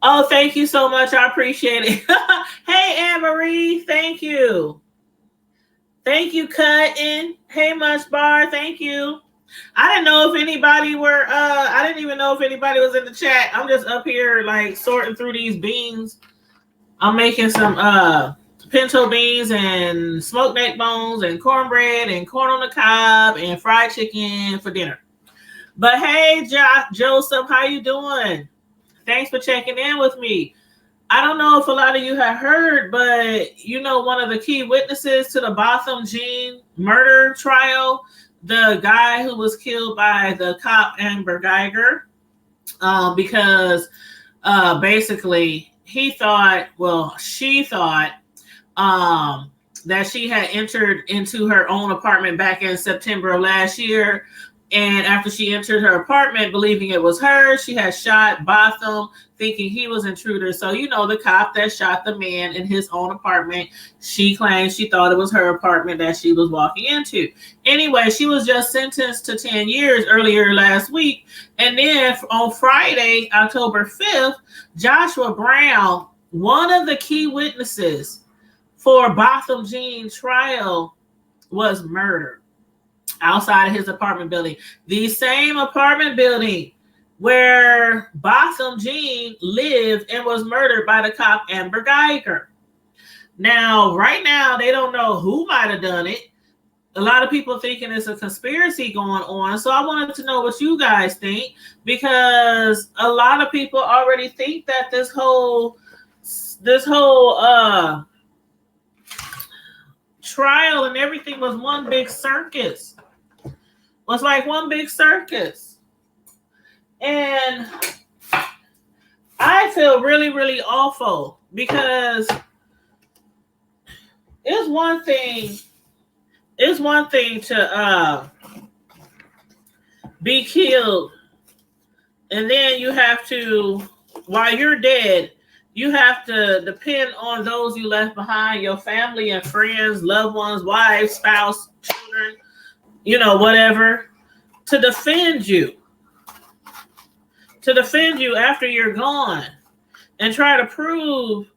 Oh, thank you so much. I appreciate it. Hey, Anne Marie. Thank you. Thank you, Cutting. Hey, Much Bar. Thank you. I didn't know if anybody were I didn't even know if anybody was in the chat. I'm just up here like sorting through these beans. I'm making some pinto beans and smoked neck bones and cornbread and corn on the cob and fried chicken for dinner. But hey, Joseph, how you doing? Thanks for checking in with me. I don't know if a lot of you have heard, but one of the key witnesses to the Botham Jean murder trial, the guy who was killed by the cop Amber Guyger, because basically she thought that she had entered into her own apartment back in September of last year. And after she entered her apartment, believing it was her, she had shot Botham, thinking he was intruder. So, the cop that shot the man in his own apartment, she claimed she thought it was her apartment that she was walking into. Anyway, she was just sentenced to 10 years earlier last week. And then on Friday, October 5th, Joshua Brown, one of the key witnesses for Botham Jean trial, was murdered outside of his apartment building. The same apartment building where Botham Jean lived and was murdered by the cop Amber Guyger. Now, right now, they don't know who might have done it. A lot of people thinking it's a conspiracy going on. So I wanted to know what you guys think, because a lot of people already think that this whole trial and everything was one big circus. Was like one big circus. And I feel really, really awful, because it's one thing to be killed, and then you have to, while you're dead, you have to depend on those you left behind, your family and friends, loved ones, wives, spouse, children, whatever, to defend you after you're gone, and try to prove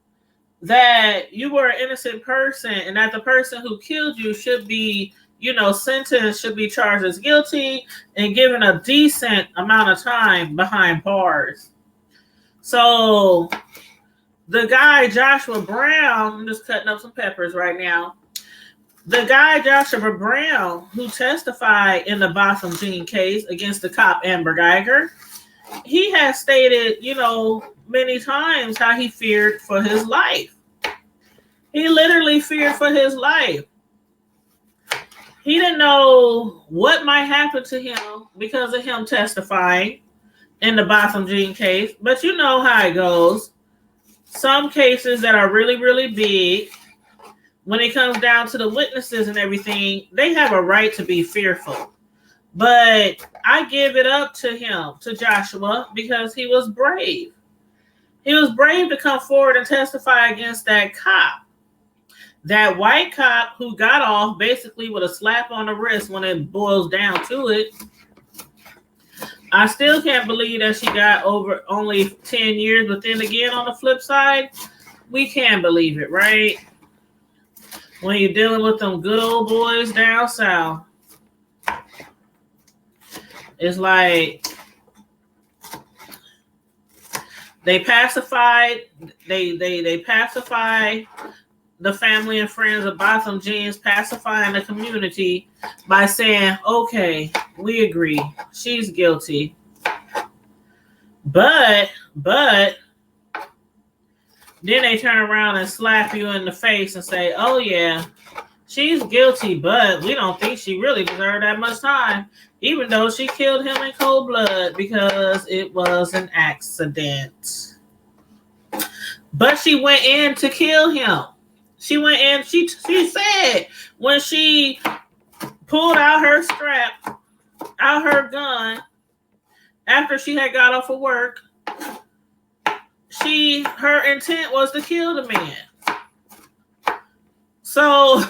that you were an innocent person and that the person who killed you should be, sentenced, should be charged as guilty and given a decent amount of time behind bars. So the guy, Joshua Brown, I'm just cutting up some peppers right now. The guy, Joshua Brown, who testified in the Botham Jean case against the cop Amber Guyger, he has stated, many times how he feared for his life. He literally feared for his life. He didn't know what might happen to him because of him testifying in the Botham Jean case. But you know how it goes. Some cases that are really, really big, when it comes down to the witnesses and everything, they have a right to be fearful. But I give it up to him, to Joshua, because he was brave. He was brave to come forward and testify against that cop. That white cop who got off basically with a slap on the wrist when it boils down to it. I still can't believe that she got over only 10 years. But then again, on the flip side, we can believe it, right? When you're dealing with them good old boys down south. It's like they pacified the family and friends of Botham Jeans, pacifying the community by saying, okay, we agree, she's guilty. But then they turn around and slap you in the face and say, oh yeah, she's guilty, but we don't think she really deserved that much time, even though she killed him in cold blood because it was an accident. But she went in to kill him. She went in, she said when she pulled out her strap, out her gun, after she had got off of work, her intent was to kill the man. So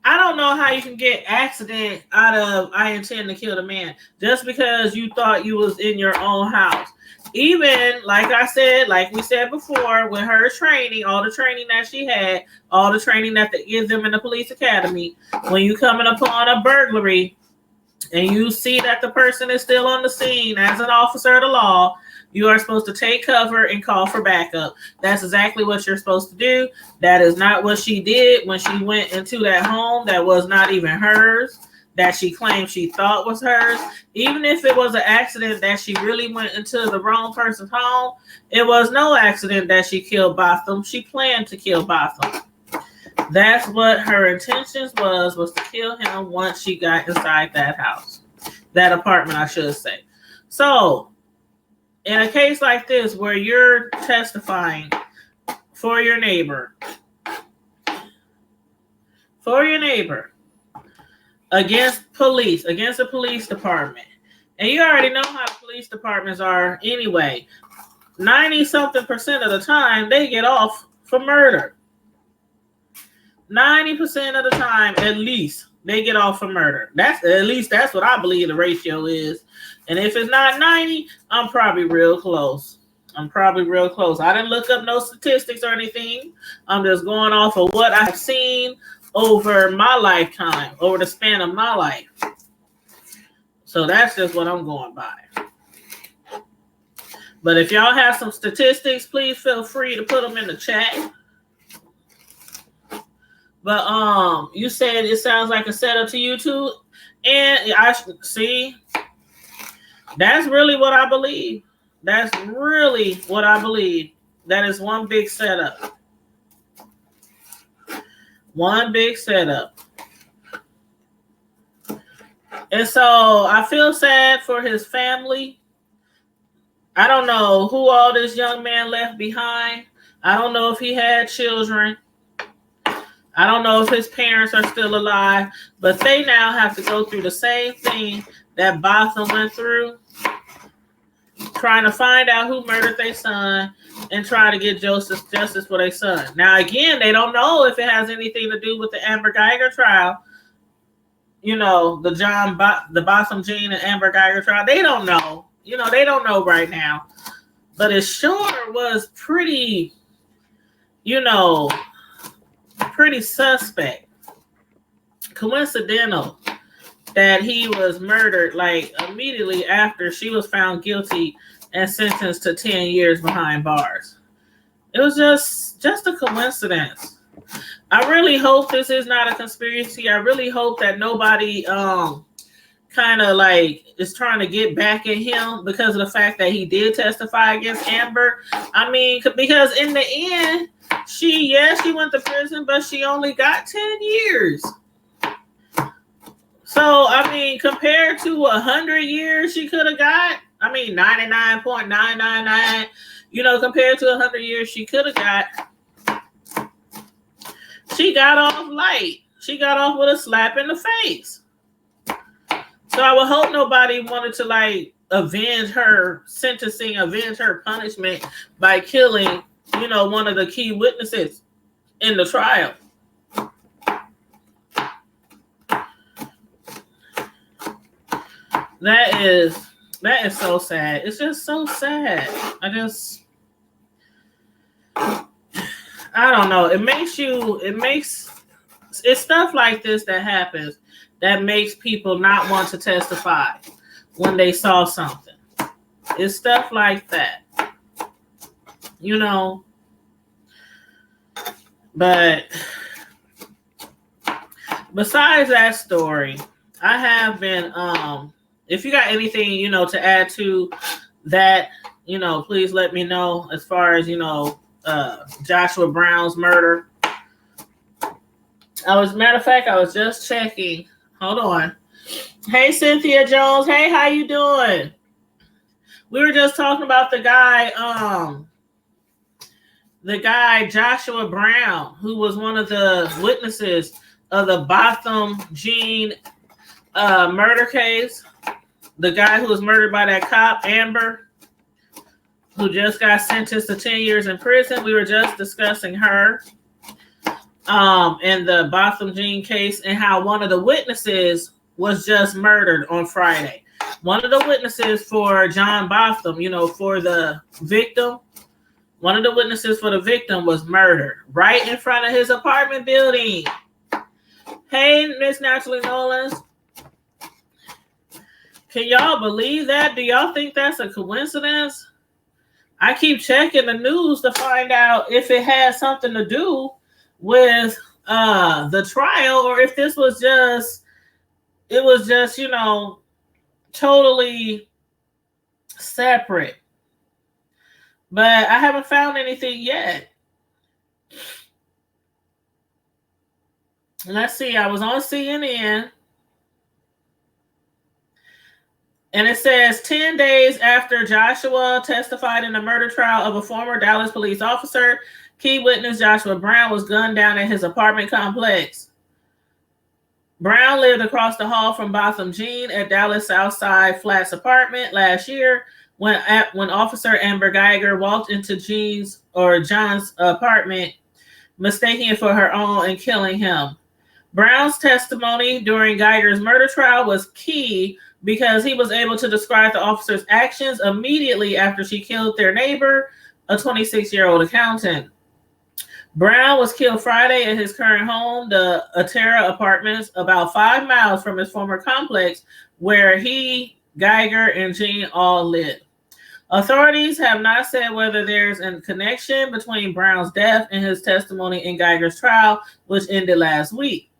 I don't know how you can get accident out of I intend to kill the man just because you thought you was in your own house. Even like I said, like we said before, with her training, all the training that she had, all the training that they give them in the police academy, when you coming upon a burglary and you see that the person is still on the scene as an officer of the law, you are supposed to take cover and call for backup. That's exactly what you're supposed to do. That is not what she did when she went into that home that was not even hers, that she claimed she thought was hers. Even if it was an accident that she really went into the wrong person's home, it was no accident that she killed Botham. She planned to kill Botham. That's what her intentions was to kill him once she got inside that house. That apartment, I should say. So, in a case like this where you're testifying for your neighbor against the police department, and you already know how police departments are anyway, 90-something% of the time they get off for murder. 90% of the time, at least, they get off for murder. That's what I believe the ratio is. And if it's not 90, I'm probably real close. I didn't look up no statistics or anything. I'm just going off of what I've seen over my lifetime, over the span of my life. So that's just what I'm going by. But if y'all have some statistics, please feel free to put them in the chat. But you said it sounds like a setup to you too, and I see. That's really what I believe. That is one big setup. And so I feel sad for his family. I don't know who all this young man left behind. I don't know if he had children. I don't know if his parents are still alive, but they now have to go through the same thing that Botham went through, trying to find out who murdered their son and try to get justice for their son. Now, again, they don't know if it has anything to do with the Amber Guyger trial. You know, the Botham Jean and Amber Guyger trial. They don't know. They don't know right now. But it sure was pretty, pretty suspect, coincidental that he was murdered like immediately after she was found guilty and sentenced to 10 years behind bars. It was just a coincidence. I really hope this is not a conspiracy. I really hope that nobody kind of like is trying to get back at him because of the fact that he did testify against Amber. I mean, because in the end, she went to prison, but she only got 10 years. So, I mean, compared to 100 years she could have got, 99.999, compared to 100 years she could have got, she got off light. She got off with a slap in the face. So I would hope nobody wanted to like avenge her sentencing, avenge her punishment by killing, one of the key witnesses in the trial. That is so sad. It's just so sad. I don't know. It's stuff like this that happens that makes people not want to testify when they saw something. It's stuff like that. But besides that story, I have been, if you got anything, to add to that, please let me know as far as, Joshua Brown's murder. Matter of fact, I was just checking. Hold on. Hey, Cynthia Jones. Hey, how you doing? We were just talking about the guy Joshua Brown, who was one of the witnesses of the Botham Jean murder case. The guy who was murdered by that cop, Amber, who just got sentenced to 10 years in prison. We were just discussing her. in the Botham Jean case, and how one of the witnesses was just murdered on Friday. One of the witnesses for John Botham, for the victim, one of the witnesses for the victim was murdered right in front of his apartment building. Hey, Miss Naturally Nolans. Can y'all believe that? Do y'all think that's a coincidence? I keep checking the news to find out if it has something to do with the trial, or if this was just, totally separate. But I haven't found anything yet. Let's see. I was on CNN. And it says 10 days after Joshua testified in the murder trial of a former Dallas police officer, key witness Joshua Brown was gunned down at his apartment complex. Brown lived across the hall from Botham Jean at Dallas Southside Flats apartment last year when Officer Amber Guyger walked into John's apartment, mistaking it for her own and killing him. Brown's testimony during Guyger's murder trial was key because he was able to describe the officer's actions immediately after she killed their neighbor, a 26-year-old accountant. Brown was killed Friday at his current home, the Atera Apartments, about 5 miles from his former complex where he, Guyger, and Jean all lived. Authorities have not said whether there's a connection between Brown's death and his testimony in Guyger's trial, which ended last week.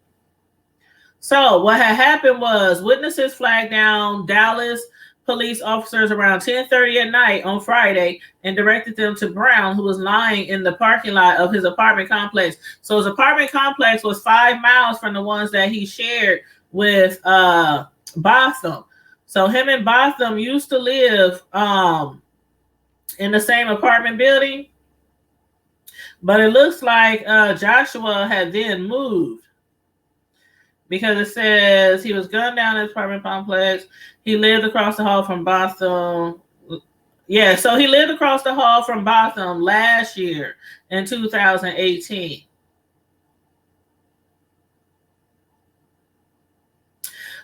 So what had happened was witnesses flagged down Dallas police officers around 10:30 at night on Friday and directed them to Brown, who was lying in the parking lot of his apartment complex. So his apartment complex was 5 miles from the ones that he shared with Botham. So him and Botham used to live in the same apartment building, but it looks like Joshua had then moved, because it says he was gunned down in his apartment complex. He lived across the hall from Botham. Yeah, so he lived across the hall from Botham last year in 2018.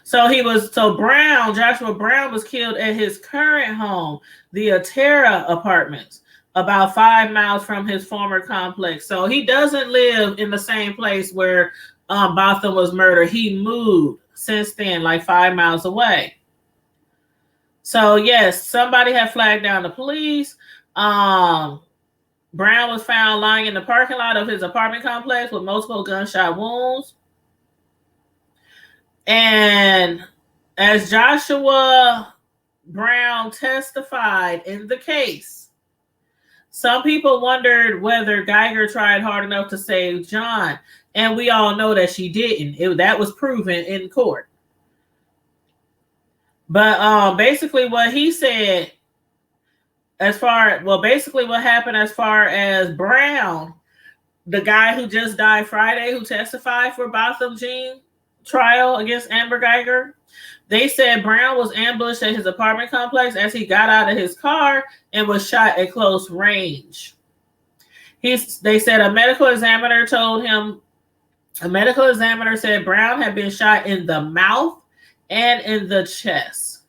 Joshua Brown was killed at his current home, the Atera Apartments, about 5 miles from his former complex. So he doesn't live in the same place where Botham was murdered. He moved since then, like 5 miles away. So yes, somebody had flagged down the police. Brown was found lying in the parking lot of his apartment complex with multiple gunshot wounds. And as Joshua Brown testified in the case, some people wondered whether Guyger tried hard enough to save John. And we all know that she didn't. That was proven in court. But basically what he said, basically what happened as far as Brown, the guy who just died Friday, who testified for Botham Jean trial against Amber Guyger, they said Brown was ambushed at his apartment complex as he got out of his car and was shot at close range. They said a medical examiner said Brown had been shot in the mouth and in the chest.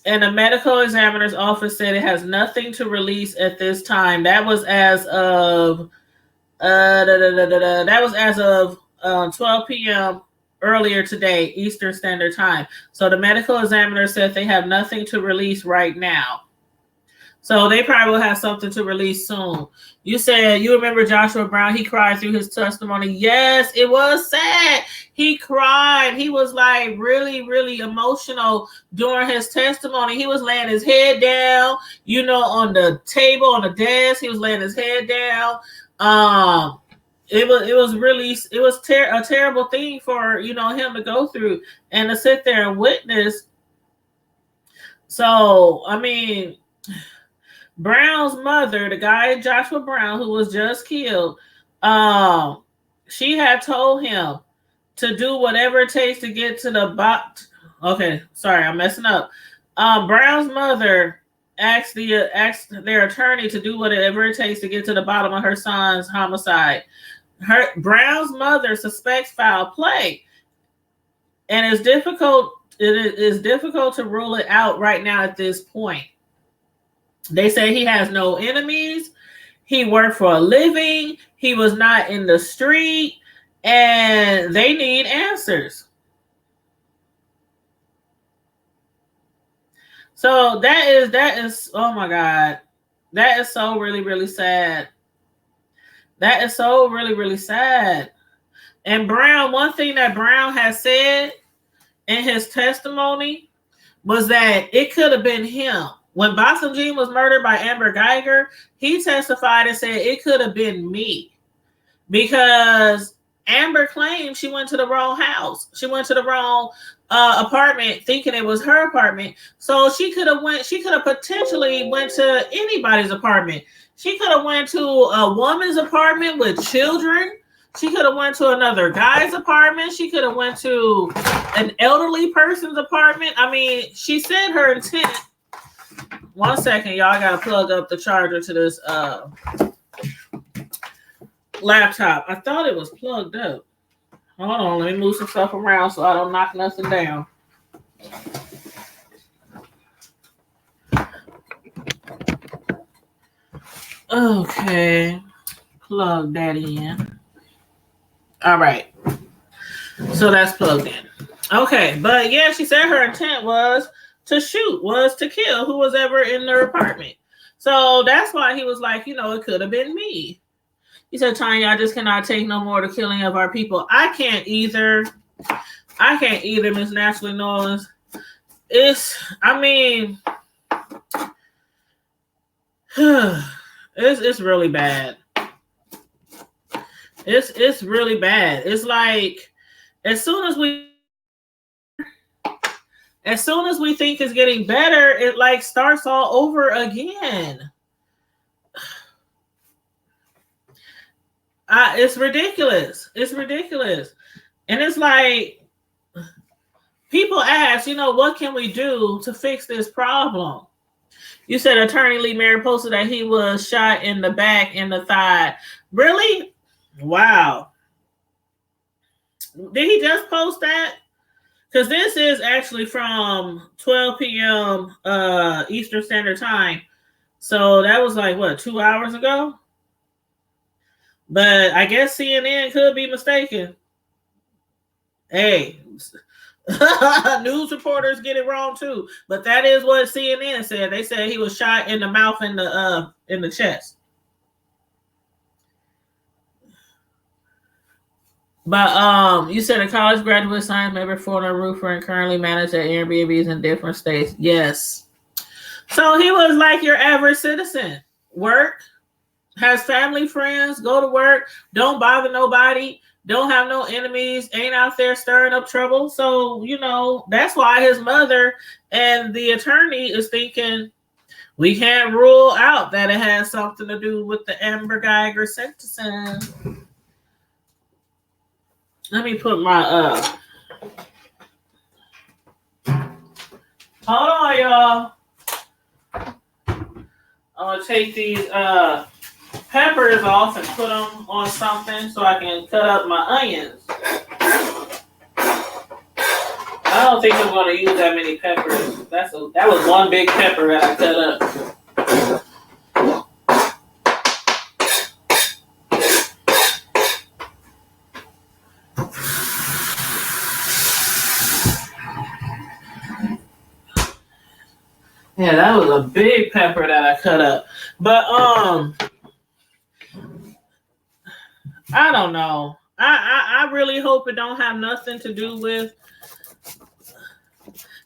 And the medical examiner's office said it has nothing to release at this time. That was as of 12 p.m. earlier today, Eastern Standard Time. So the medical examiner said they have nothing to release right now. So they probably will have something to release soon. You said you remember Joshua Brown. He cried through his testimony. Yes, it was sad. He cried. He was like really, really emotional during his testimony. He was laying his head down, on the table, on the desk. He was laying his head down. It was a terrible thing for him to go through and to sit there and witness. So I mean, Brown's mother, the guy Joshua Brown, who was just killed, she had told him to do whatever it takes to get to the Okay, sorry, I'm messing up. Brown's mother asked their attorney to do whatever it takes to get to the bottom of her son's homicide. Brown's mother suspects foul play, and it's difficult. It is difficult to rule it out right now at this point. They say he has no enemies. He worked for a living. He was not in the street, and they need answers. So that is oh my God, that is so really, really sad. That is so really, really sad. And Brown, one thing that Brown has said in his testimony was that it could have been him. When Botham Jean was murdered by Amber Guyger, he testified and said it could have been me, because Amber claimed she went to the wrong house. She went to the wrong apartment, thinking it was her apartment. So she could have potentially went to anybody's apartment. She could have went to a woman's apartment with children. She could have went to another guy's apartment. She could have went to an elderly person's apartment. I mean, she said her intent. 1 second, y'all. I gotta plug up the charger to this laptop. I thought it was plugged up. Hold on, let me move some stuff around so I don't knock nothing down. Okay, plug that in. All right, so that's plugged in. Okay, but yeah, she said her intent was to kill who was ever in their apartment. So that's why he was like, it could have been me. He said, Tanya, I just cannot take no more the killing of our people. I can't either, Miss Naturally Noise. It's really bad. It's really bad. It's like, as soon as we think it's getting better, it like starts all over again. It's ridiculous. It's ridiculous. And it's like, people ask, what can we do to fix this problem? You said Attorney Lee Merritt posted that he was shot in the back and the thigh. Really? Wow. Did he just post that? Because this is actually from 12 p.m. Eastern Standard Time. So that was like, 2 hours ago? But I guess CNN could be mistaken. Hey, news reporters get it wrong too. But that is what CNN said. They said he was shot in the mouth and in the chest. But you said a college graduate, science major, former roofer, and currently managed at Airbnbs in different states. Yes. So he was like your average citizen. Work, has family, friends, go to work, don't bother nobody, don't have no enemies, ain't out there stirring up trouble. So, that's why his mother and the attorney is thinking we can't rule out that it has something to do with the Amber Guyger sentencing. Let me put my hold on, y'all. I'm gonna take these peppers off and put them on something so I can cut up my onions. I don't think I'm gonna use that many peppers. That was one big pepper that I cut up. Yeah, that was a big pepper that I cut up. But I don't know. I really hope it don't have nothing to do with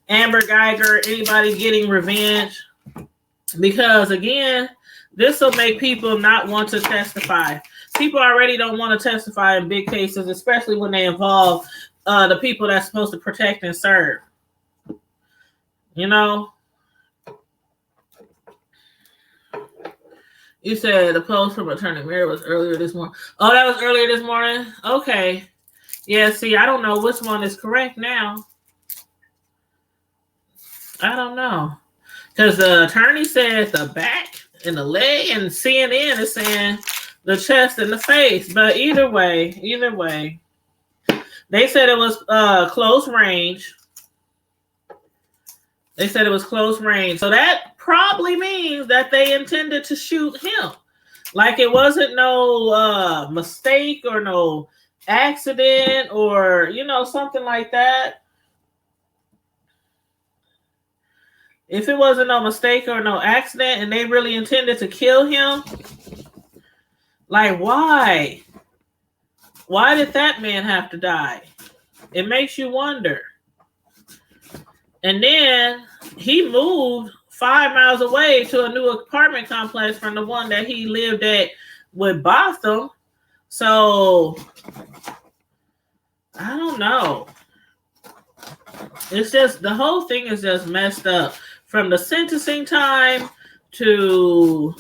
Amber Guyger, anybody getting revenge. Because again, this will make people not want to testify. People already don't want to testify in big cases, especially when they involve the people that's supposed to protect and serve. You said the post from Attorney Merritt was earlier this morning. Oh, that was earlier this morning? Okay. Yeah, see, I don't know which one is correct now. I don't know. Because the attorney said the back and the leg, and CNN is saying the chest and the face. But either way, they said it was close range. They said it was close range. So that probably means that they intended to shoot him. Like it wasn't no mistake or no accident or, something like that. If it wasn't no mistake or no accident and they really intended to kill him, like why? Why did that man have to die? It makes you wonder. And then he moved 5 miles away to a new apartment complex from the one that he lived at with Botham. So, I don't know. It's just, the whole thing is just messed up. From the sentencing time to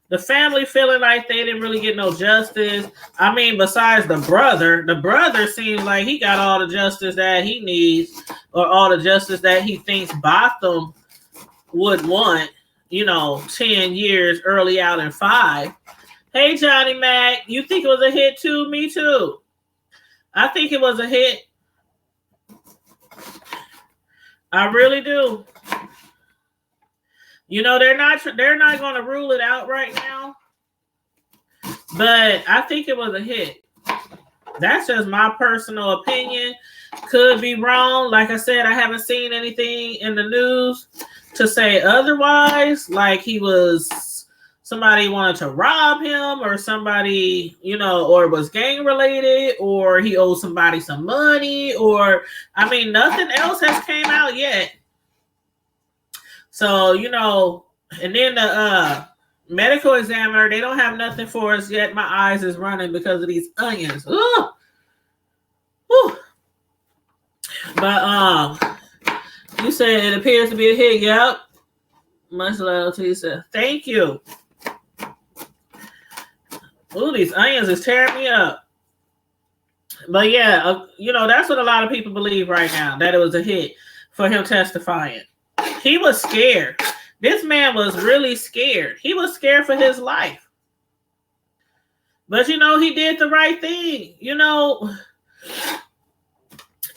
the family feeling like they didn't really get no justice. I mean, besides the brother seems like he got all the justice that he needs, or all the justice that he thinks Botham would want, 10 years early out in 5. Hey, Johnny Mac, you think it was a hit too? Me too. I think it was a hit. I really do. They're not going to rule it out right now, but I think it was a hit. That's just my personal opinion. Could be wrong. Like I said, I haven't seen anything in the news to say otherwise. Like somebody wanted to rob him, or somebody, or was gang related, or he owed somebody some money, or nothing else has came out yet. So, and then the medical examiner, they don't have nothing for us yet. My eyes is running because of these onions. Ooh. Whew. But you said it appears to be a hit. Yep. Much love to you, sir. Thank you. Ooh, these onions is tearing me up. But yeah, that's what a lot of people believe right now, that it was a hit for him testifying. He was scared. This man was really scared. He was scared for his life. But, he did the right thing.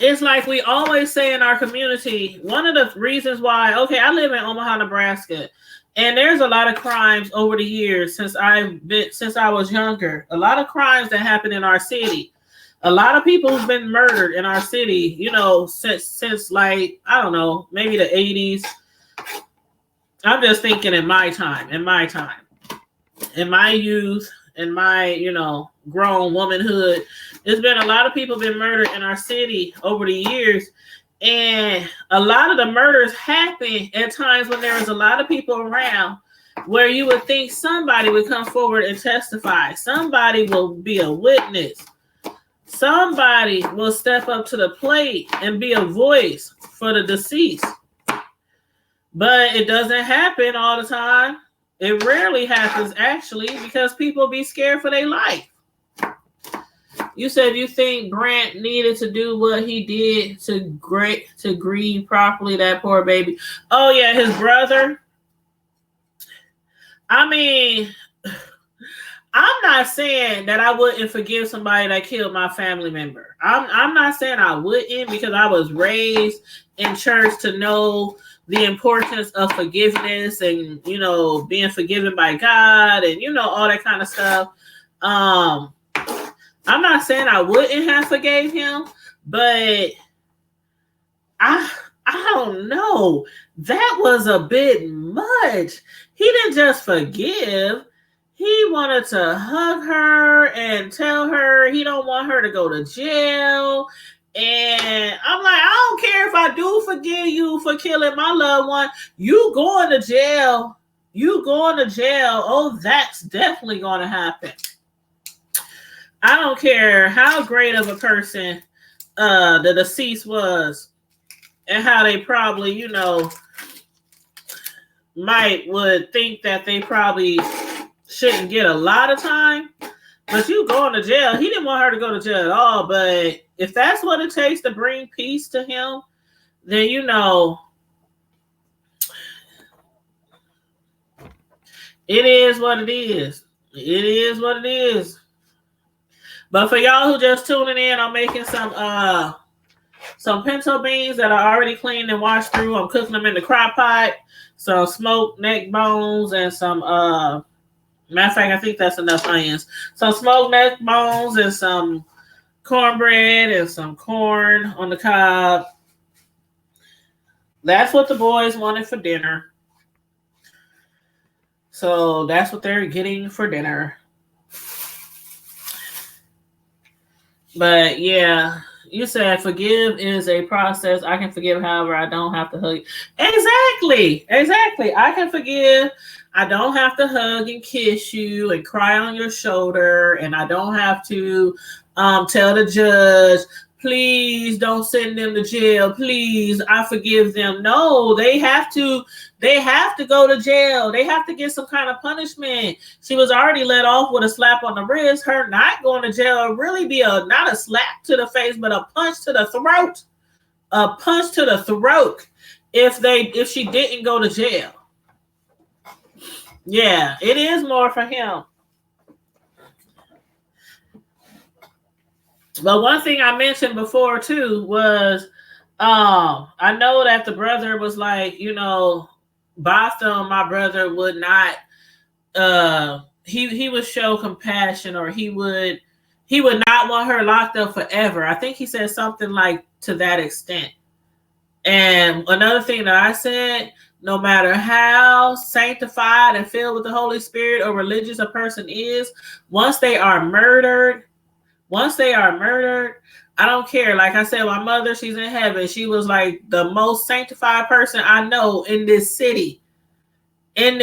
It's like we always say in our community, one of the reasons why, I live in Omaha, Nebraska, and there's a lot of crimes over the years since I was younger. A lot of crimes that happen in our city. A lot of people who've been murdered in our city, since like, I don't know, maybe the 80s. I'm just thinking in my time, in my youth, in my, grown womanhood, there's been a lot of people been murdered in our city over the years. And a lot of the murders happen at times when there is a lot of people around, where you would think somebody would come forward and testify. Somebody will be a witness. Somebody will step up to the plate and be a voice for the deceased. But it doesn't happen all the time. It rarely happens, actually, because people be scared for their life. You said you think Grant needed to do what he did to grieve properly, that poor baby. Oh, yeah, his brother. I'm not saying that I wouldn't forgive somebody that killed my family member. I'm not saying I wouldn't, because I was raised in church to know the importance of forgiveness and, being forgiven by God and, all that kind of stuff. I'm not saying I wouldn't have forgave him, but I don't know. That was a bit much. He didn't just forgive. He wanted to hug her and tell her he don't want her to go to jail. And I'm like, I don't care if I do forgive you for killing my loved one. You going to jail. Oh, that's definitely going to happen. I don't care how great of a person the deceased was and how they probably, would think that they probably shouldn't get a lot of time, but you going to jail. He didn't want her to go to jail at all, but if that's what it takes to bring peace to him, then It is what it is. It is what it is. But for y'all who just tuning in, I'm making some pinto beans that are already cleaned and washed through. I'm cooking them in the crock pot. Some smoked neck bones and some matter of fact, I think that's enough onions. Some smoked neck bones and some cornbread and some corn on the cob. That's what the boys wanted for dinner. So that's what they're getting for dinner. But yeah, you said forgive is a process. I can forgive, however, I don't have to hug. Exactly. I can forgive. I don't have to hug and kiss you and cry on your shoulder. And I don't have to tell the judge, please don't send them to jail. Please, I forgive them. No, they have to go to jail. They have to get some kind of punishment. She was already let off with a slap on the wrist. Her not going to jail really be not a slap to the face, but a punch to the throat. A punch to the throat if she didn't go to jail. Yeah, it is more for him. But one thing I mentioned before too was I know that the brother was like, Botham, my brother would not he would show compassion, or he would not want her locked up forever. I think he said something like to that extent. And another thing that I said, no matter how sanctified and filled with the Holy Spirit or religious a person is, once they are murdered, I don't care. Like I said, my mother, she's in heaven. She was like the most sanctified person I know in this city. You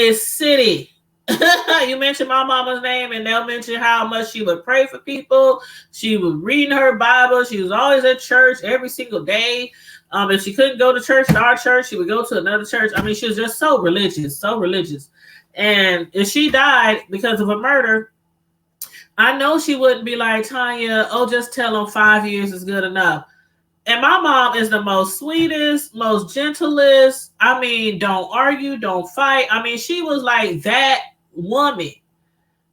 mention my mama's name and they'll mention how much she would pray for people. She was reading her Bible. She was always at church every single day. If she couldn't go to church at our church, she would go to another church. I mean, she was just so religious. And if she died because of a murder, I know she wouldn't be like, Tanya, just tell them 5 years is good enough. And my mom is the most sweetest, most gentlest. I mean, don't argue, don't fight. I mean, she was like that woman.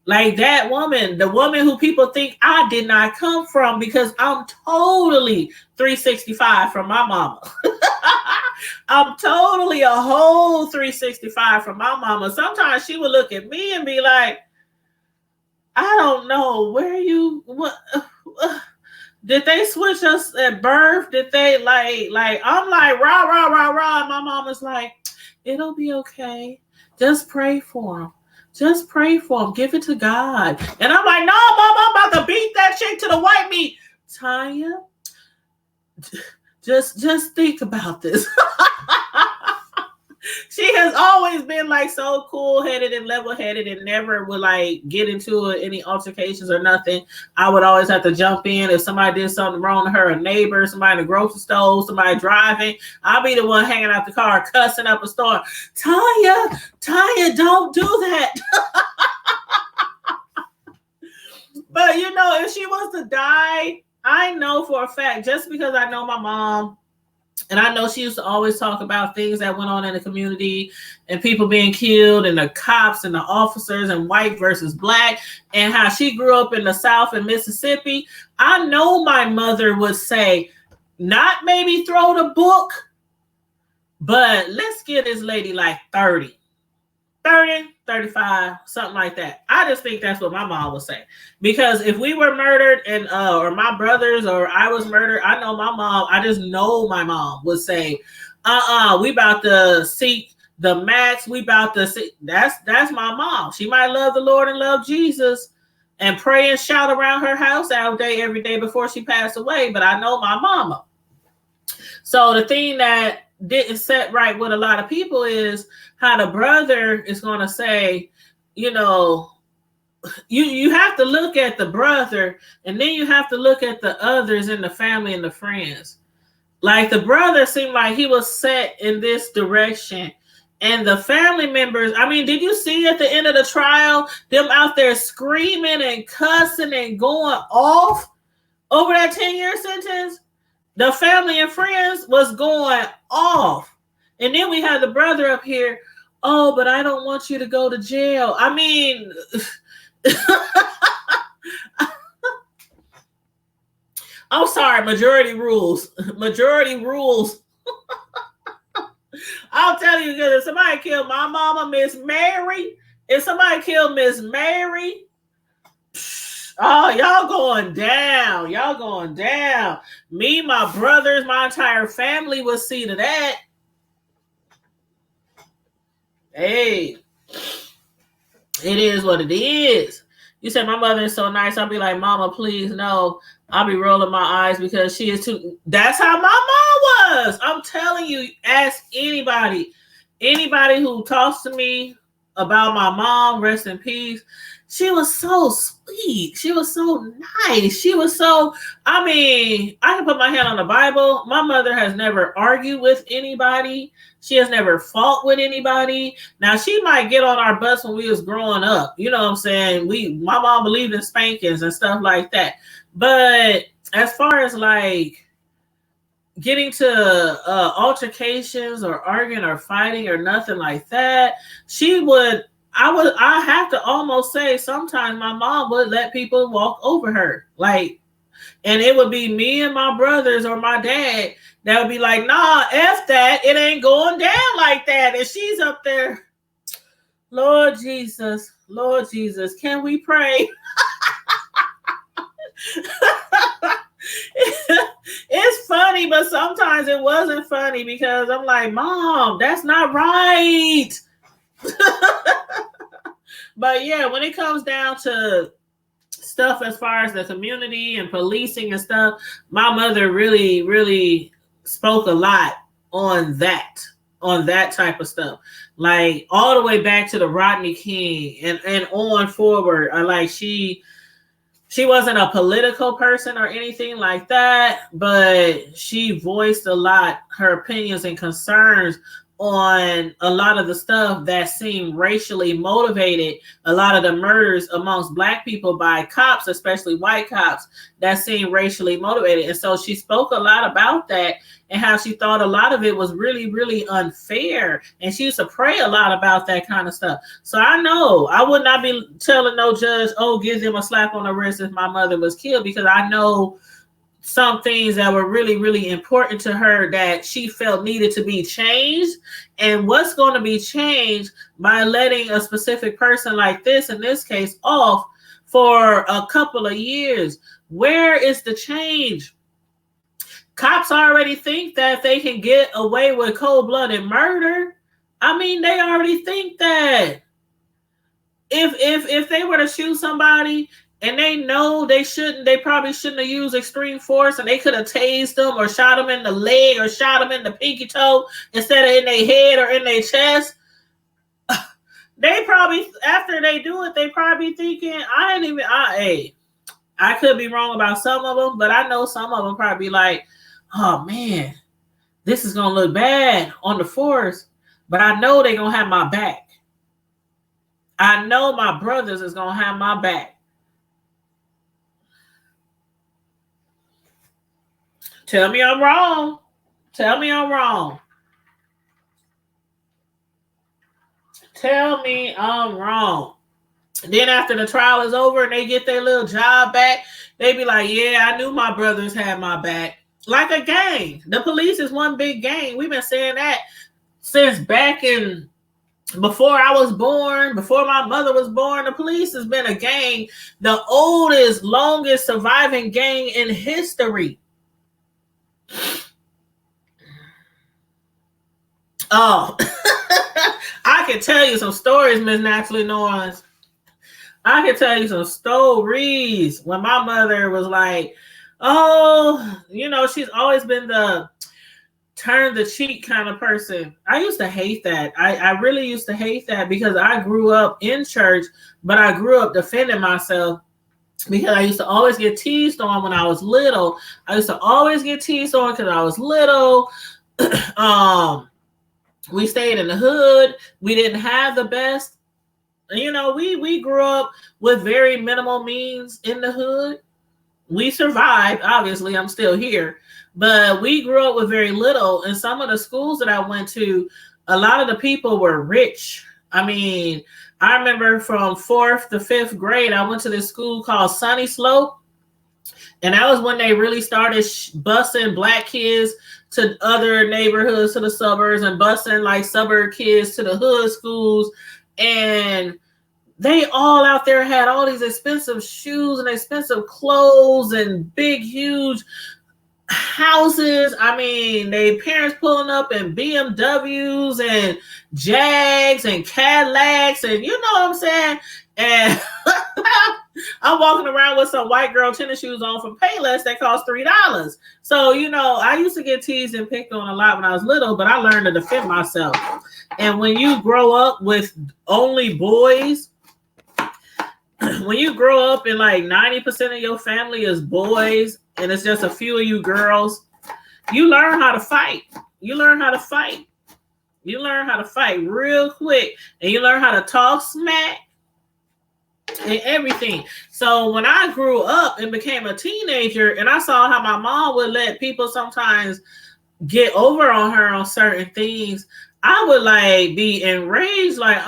Like that woman, the woman who people think I did not come from, because I'm totally 365 from my mama. I'm totally a whole 365 from my mama. Sometimes she would look at me and be like, I don't know what did they switch us at birth? Did they like I'm like rah rah rah rah. My mama's like, it'll be okay. Just pray for him. Just pray for him. Give it to God. And I'm like, no, Mom, I'm about to beat that chick to the white meat. Tanya, just think about this. She has always been like so cool-headed and level-headed and never would like get into any altercations or nothing. I would always have to jump in if somebody did something wrong to her, a neighbor, somebody in the grocery store, somebody driving. I'll be the one hanging out the car, cussing up a storm. Tanya, don't do that. But if she was to die, I know for a fact, just because I know my mom, and I know she used to always talk about things that went on in the community and people being killed and the cops and the officers and white versus black, and how she grew up in the South in Mississippi. I know my mother would say, not maybe throw the book, but let's give this lady like 30, 35, something like that. I just think that's what my mom would say. Because if we were murdered and or my brothers or I was murdered, I just know my mom would say, we about to seek the max. We about to see. That's my mom. She might love the Lord and love Jesus and pray and shout around her house all day, every day before she passed away. But I know my mama. So the thing that didn't set right with a lot of people is how the brother is going to say, you have to look at the brother and then you have to look at the others in the family and the friends. Like the brother seemed like he was set in this direction, and the family members, I mean, did you see at the end of the trial, them out there screaming and cussing and going off over that 10-year sentence? The family and friends was going off. And then we have the brother up here, Oh, but I don't want you to go to jail. I mean, I'm sorry, majority rules. Majority rules. I'll tell you, because if somebody killed my mama, Miss Mary, if somebody killed Miss Mary, oh, y'all going down. Y'all going down. Me, my brothers, my entire family will see to that. Hey, it is what it is. You said my mother is so nice. I'll be like, Mama, please, no. I'll be rolling my eyes because she is too. That's how my mom was. I'm telling you, ask anybody who talks to me about my mom, rest in peace. She was so sweet. She was so nice. She was so, I mean, I can put my hand on the Bible. My mother has never argued with anybody. She has never fought with anybody. Now, she might get on our butts when we was growing up. You know what I'm saying? My mom believed in spankings and stuff like that. But as far as like getting to altercations or arguing or fighting or nothing like that, I have to almost say sometimes my mom would let people walk over her. Like, and it would be me and my brothers or my dad that would be like, nah, F that. It ain't going down like that. And she's up there. Lord Jesus, can we pray? It's funny, but sometimes it wasn't funny because I'm like, Mom, that's not right. But yeah, when it comes down to stuff as far as the community and policing and stuff, my mother really, really spoke a lot on that type of stuff. Like all the way back to the Rodney King and on forward. She wasn't a political person or anything like that, but she voiced a lot her opinions and concerns on a lot of the stuff that seemed racially motivated. A lot of the murders amongst Black people by cops, especially white cops, that seemed racially motivated. And so she spoke a lot about that and how she thought a lot of it was really, really unfair. And she used to pray a lot about that kind of stuff. So I know I would not be telling no judge, oh, give them a slap on the wrist if my mother was killed, because I know some things that were really, really important to her that she felt needed to be changed. And what's going to be changed by letting a specific person like this, in this case, off for a couple of years? Where is the change? Cops already think that they can get away with cold-blooded murder. I mean, they already think that. If they were to shoot somebody and they know they probably shouldn't have used extreme force, and they could have tased them or shot them in the leg or shot them in the pinky toe instead of in their head or in their chest. They probably, after they do it, they probably thinking, I could be wrong about some of them, but I know some of them probably be like, oh man, this is going to look bad on the force, but I know they're going to have my back. I know my brothers is going to have my back. Tell me I'm wrong. Tell me I'm wrong. Tell me I'm wrong. Then after the trial is over and they get their little job back, they be like, yeah, I knew my brothers had my back. Like a gang. The police is one big gang. We've been saying that since back in, before I was born, before my mother was born. The police has been a gang, the oldest, longest surviving gang in history. Oh, I can tell you some stories, Miss Naturally Noise. I can tell you some stories when my mother was like, oh, she's always been the turn the cheek kind of person. I used to hate that. I really used to hate that because I grew up in church, but I grew up defending myself because I used to always get teased on when I was little. I used to always get teased on because I was little. We stayed in the hood. We didn't have the best. We grew up with very minimal means in the hood. We survived. Obviously, I'm still here. But we grew up with very little. And some of the schools that I went to, a lot of the people were rich. I mean, I remember from 4th to 5th grade, I went to this school called Sunny Slope. And that was when they really started busing black kids to other neighborhoods, to the suburbs, and busing like suburb kids to the hood schools. And they all out there had all these expensive shoes and expensive clothes and big, huge houses. I mean, they parents pulling up in BMWs and Jags and Cadillacs, and you know what I'm saying? And I'm walking around with some white girl tennis shoes on from Payless that cost $3. So, you know, I used to get teased and picked on a lot when I was little, but I learned to defend myself. And when you grow up with only boys, when you grow up and like 90% of your family is boys and it's just a few of you girls, you learn how to fight. You learn how to fight. You learn how to fight real quick, and you learn how to talk smack and everything. So when I grew up and became a teenager and I saw how my mom would let people sometimes get over on her on certain things, I would like be enraged, like,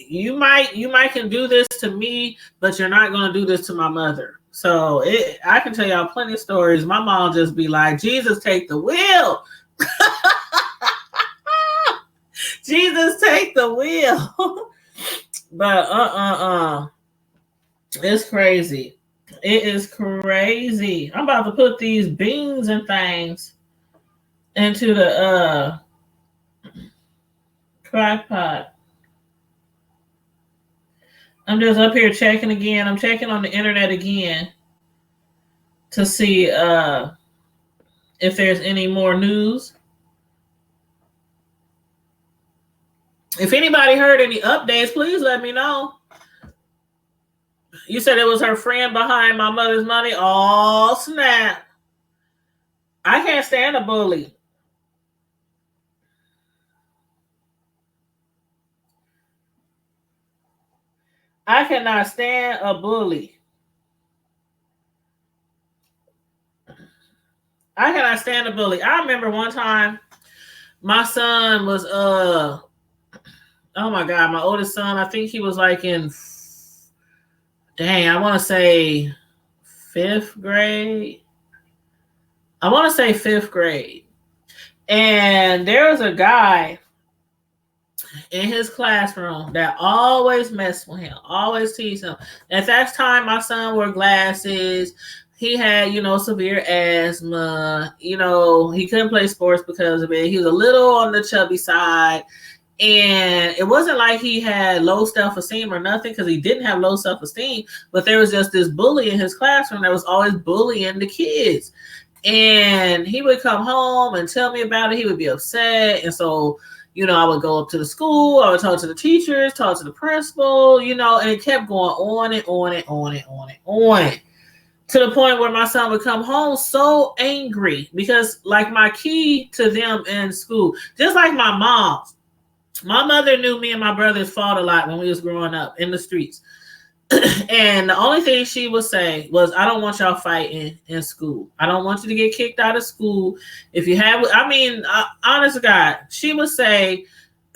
you might can do this to me, but you're not going to do this to my mother. So I can tell y'all plenty of stories. My mom just be like, Jesus, take the wheel. Jesus, take the wheel. But it's crazy. It is crazy. I'm about to put these beans and things into the crock pot. I'm just up here checking again. I'm checking on the internet again to see if there's any more news. If anybody heard any updates, please let me know. You said it was her friend behind my mother's money. Oh, snap. I can't stand a bully. I cannot stand a bully. I cannot stand a bully. I remember one time my son was, oh my God, my oldest son, I think he was like in, I want to say 5th grade. I want to say 5th grade. And there was a guy in his classroom that always messed with him, always teased him. At that time, my son wore glasses. He had, severe asthma. He couldn't play sports because of it. He was a little on the chubby side. And it wasn't like he had low self-esteem or nothing, because he didn't have low self-esteem. But there was just this bully in his classroom that was always bullying the kids. And he would come home and tell me about it. He would be upset. And so, I would go up to the school. I would talk to the teachers, talk to the principal, and it kept going on and on and on and on and on. To the point where my son would come home so angry because, like, my key to them in school, just like my mom's, my mother knew me and my brothers fought a lot when we was growing up in the streets. And the only thing she would say was, I don't want y'all fighting in school. I don't want you to get kicked out of school. If you have, honest to God, she would say,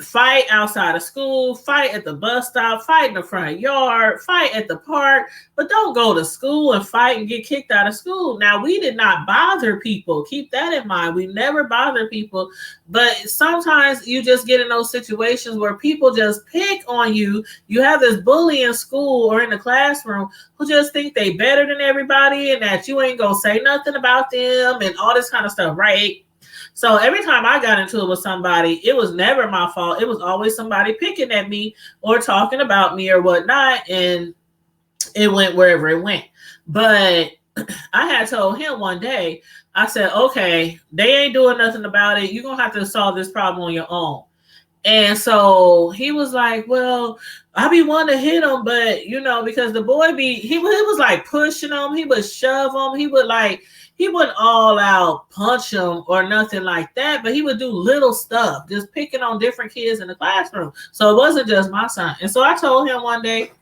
fight outside of school, fight at the bus stop, fight in the front yard, fight at the park, but don't go to school and fight and get kicked out of school. Now, we did not bother people. Keep that in mind. We never bother people, but sometimes you just get in those situations where people just pick on you. You have this bully in school or in the classroom who just think they better than everybody and that you ain't gonna say nothing about them and all this kind of stuff, right? So every time I got into it with somebody, it was never my fault. It was always somebody picking at me or talking about me or whatnot, and it went wherever it went. But I had told him one day, I said, okay, they ain't doing nothing about it. You're going to have to solve this problem on your own. And so he was like, well, I be wanting to hit him, but, because the boy he was like pushing him. He would shove him. He wouldn't all out punch him or nothing like that, but he would do little stuff, just picking on different kids in the classroom. So it wasn't just my son. And so I told him one day,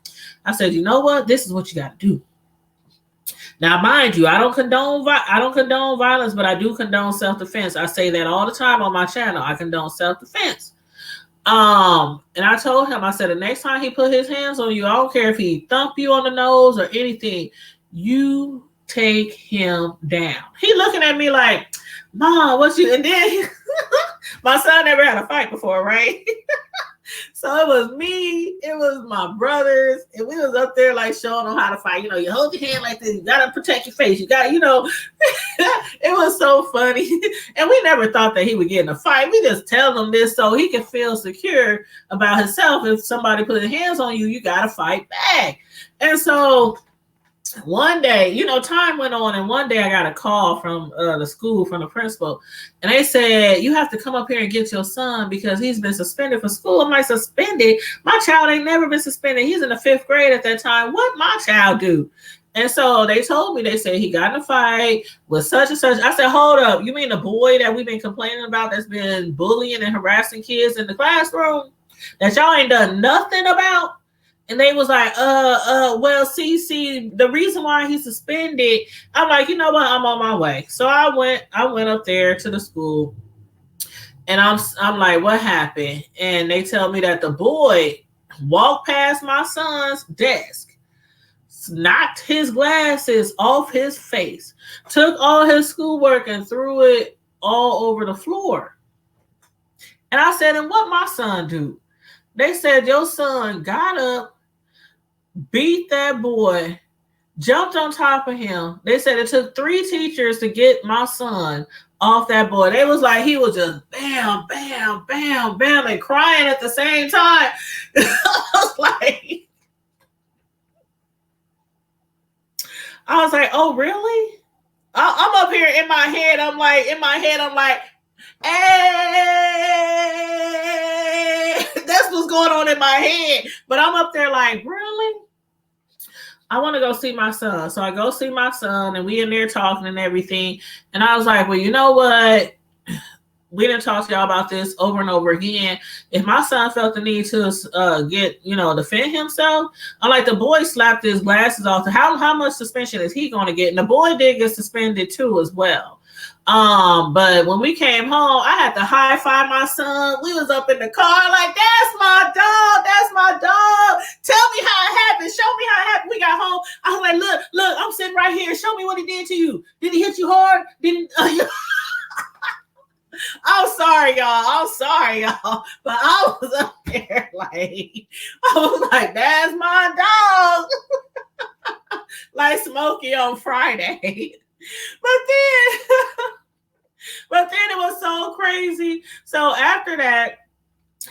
I said, you know what? This is what you got to do. Now, mind you, I don't condone violence, but I do condone self-defense. I say that all the time on my channel. I condone self-defense. And I told him, I said, the next time he put his hands on you, I don't care if he thump you on the nose or anything, you take him down. He looking at me like, Mom, what you? And then my son never had a fight before, right? So it was me, it was my brothers, and we was up there like showing them how to fight. You know, you hold your hand like this, you gotta protect your face, you gotta, you know. It was so funny. And we never thought that he would get in a fight. We just tell him this so he can feel secure about himself. If somebody put their hands on you, you gotta fight back. And so one day, you know, time went on, and one day I got a call from the school, from the principal, and they said, you have to come up here and get your son because he's been suspended from school. I'm like, suspended? My child ain't never been suspended. He's in the 5th grade at that time. What my child do? And so they told me, they said he got in a fight with such and such. I said, hold up, you mean the boy that we've been complaining about that's been bullying and harassing kids in the classroom that y'all ain't done nothing about? And they was like, well, see, the reason why he's suspended, I'm like, you know what, I'm on my way. So I went up there to the school, and I'm like, what happened? And they tell me that the boy walked past my son's desk, knocked his glasses off his face, took all his schoolwork and threw it all over the floor. And I said, and what my son do? They said, your son got up, beat that boy, jumped on top of him. They said it took 3 teachers to get my son off that boy. They was like, he was just bam, bam, bam, bam, and crying at the same time. I was like, oh, really? I'm up here in my head. I'm like, hey, that's what's going on in my head. But I'm up there like, really? I want to go see my son. So I go see my son, and we in there talking and everything. And I was like, well, you know what? We didn't talk to y'all about this over and over again. If my son felt the need to defend himself, I'm like, the boy slapped his glasses off. How much suspension is he going to get? And the boy did get suspended too as well. But when we came home, I had to high five my son. We was up in the car like, that's my dog. That's my dog. Tell me how it happened. Show me how it happened. We got home. I was like, look, I'm sitting right here. Show me what he did to you. Did he hit you hard? I'm sorry, y'all. But I was up there like, that's my dog. Like Smokey on Friday. But then it was so crazy. So after that,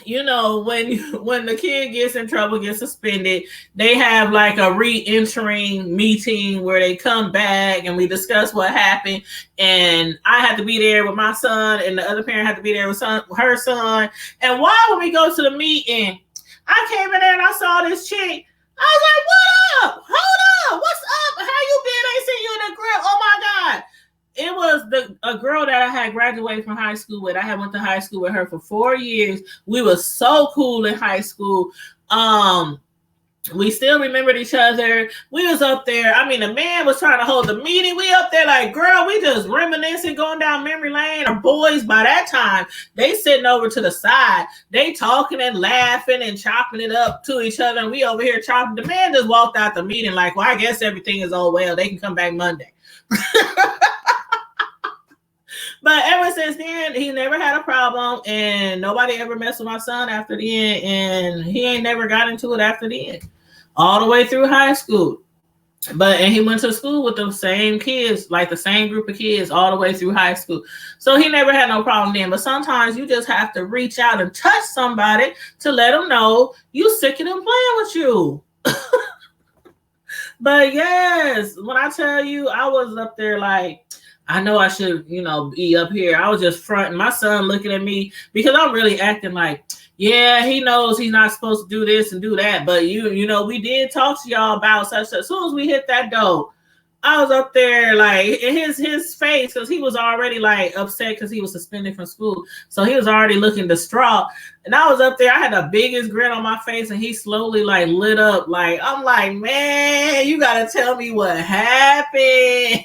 you know, when the kid gets in trouble, gets suspended, they have like a re-entering meeting where they come back and we discuss what happened. And I had to be there with my son, and the other parent had to be there with her son. And why, when we go to the meeting, I came in there and I saw this chick. I was like, what up? Hold up. What's up? How you been? I ain't seen you in the grill. Oh my God. It was a girl that I had graduated from high school with. I had went to high school with her for 4 years. We were so cool in high school. We still remembered each other. We was up there. I mean, the man was trying to hold the meeting. We up there like, girl, we just reminiscing, going down memory lane. Our boys, by that time, they sitting over to the side. They talking and laughing and chopping it up to each other. And we over here chopping. The man just walked out the meeting like, well, I guess everything is all well. They can come back Monday. But ever since then, he never had a problem, and nobody ever messed with my son after the end, and he ain't never got into it after the end, all the way through high school. And he went to school with the same kids, like the same group of kids, all the way through high school. So he never had no problem then. But sometimes you just have to reach out and touch somebody to let them know you sick of them playing with you. But yes, when I tell you, I was up there like, I know I should, be up here. I was just fronting. My son looking at me because I'm really acting like, yeah, he knows he's not supposed to do this and do that. But, we did talk to y'all about such. As soon as we hit that door, I was up there like in his face, because he was already like upset because he was suspended from school. So he was already looking distraught. And I was up there, I had the biggest grin on my face, and he slowly like lit up. Like, I'm like, man, you gotta tell me what happened.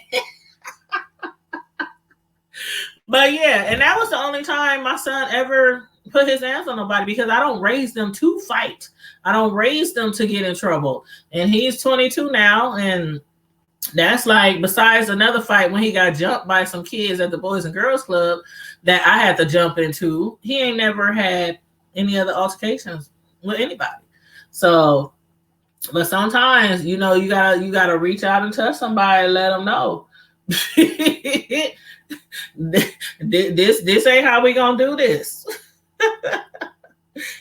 But yeah, and that was the only time my son ever put his hands on nobody, because I don't raise them to fight. I don't raise them to get in trouble. And he's 22 now, and that's like, besides another fight when he got jumped by some kids at the Boys and Girls Club that I had to jump into, he ain't never had any other altercations with anybody. So, but sometimes, you know, you gotta reach out and touch somebody and let them know. this ain't how we gonna do this.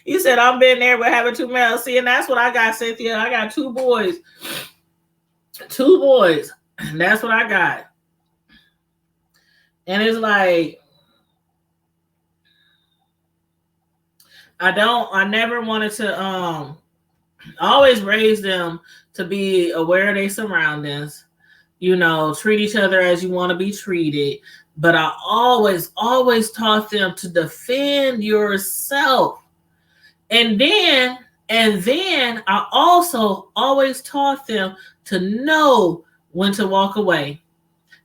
You said I've been there with having two males. See, and that's what I got, Cynthia. I got two boys. That's what I got. And it's like, I never wanted to always raise them to be aware of their surroundings, you know, treat each other as you want to be treated. But I always taught them to defend yourself. And then I also always taught them to know when to walk away,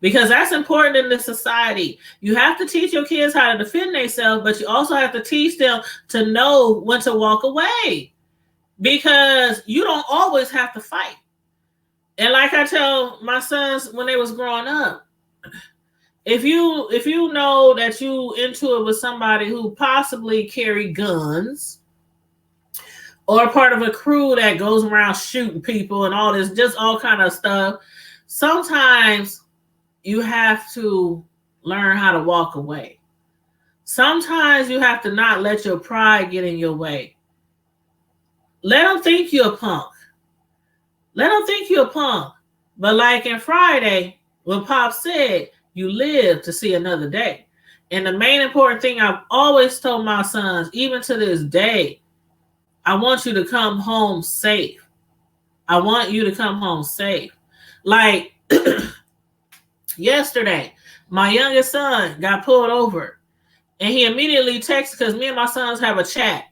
because that's important in this society. You have to teach your kids how to defend themselves, but you also have to teach them to know when to walk away, because you don't always have to fight. And like I tell my sons when they was growing up, if you know that you into it with somebody who possibly carry guns, or part of a crew that goes around shooting people and all this, just all kind of stuff, sometimes you have to learn how to walk away. Sometimes you have to not let your pride get in your way. Let them think you're a punk. But like in Friday, when Pop said, you live to see another day. And the main important thing I've always told my sons, even to this day, I want you to come home safe. Like yesterday, my youngest son got pulled over, and he immediately texted, because me and my sons have a chat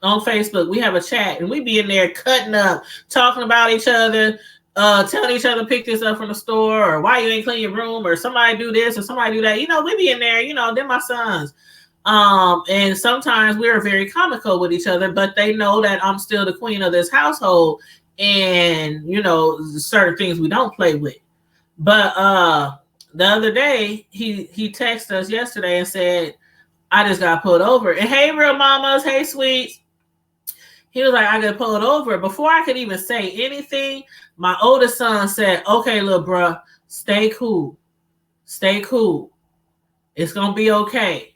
on Facebook. We have a chat, and we be in there cutting up, talking about each other, telling each other pick this up from the store, or why you ain't clean your room, or somebody do this or somebody do that. You know, we be in there, you know, they're my sons. And sometimes we're very comical with each other, but they know that I'm still the queen of this household, and you know, certain things we don't play with. But the other day he texted us yesterday and said, I just got pulled over. And hey, real mamas, hey, sweets. He was like, I got pulled over. Before I could even say anything, my oldest son said, okay, little bruh, stay cool. It's gonna be okay.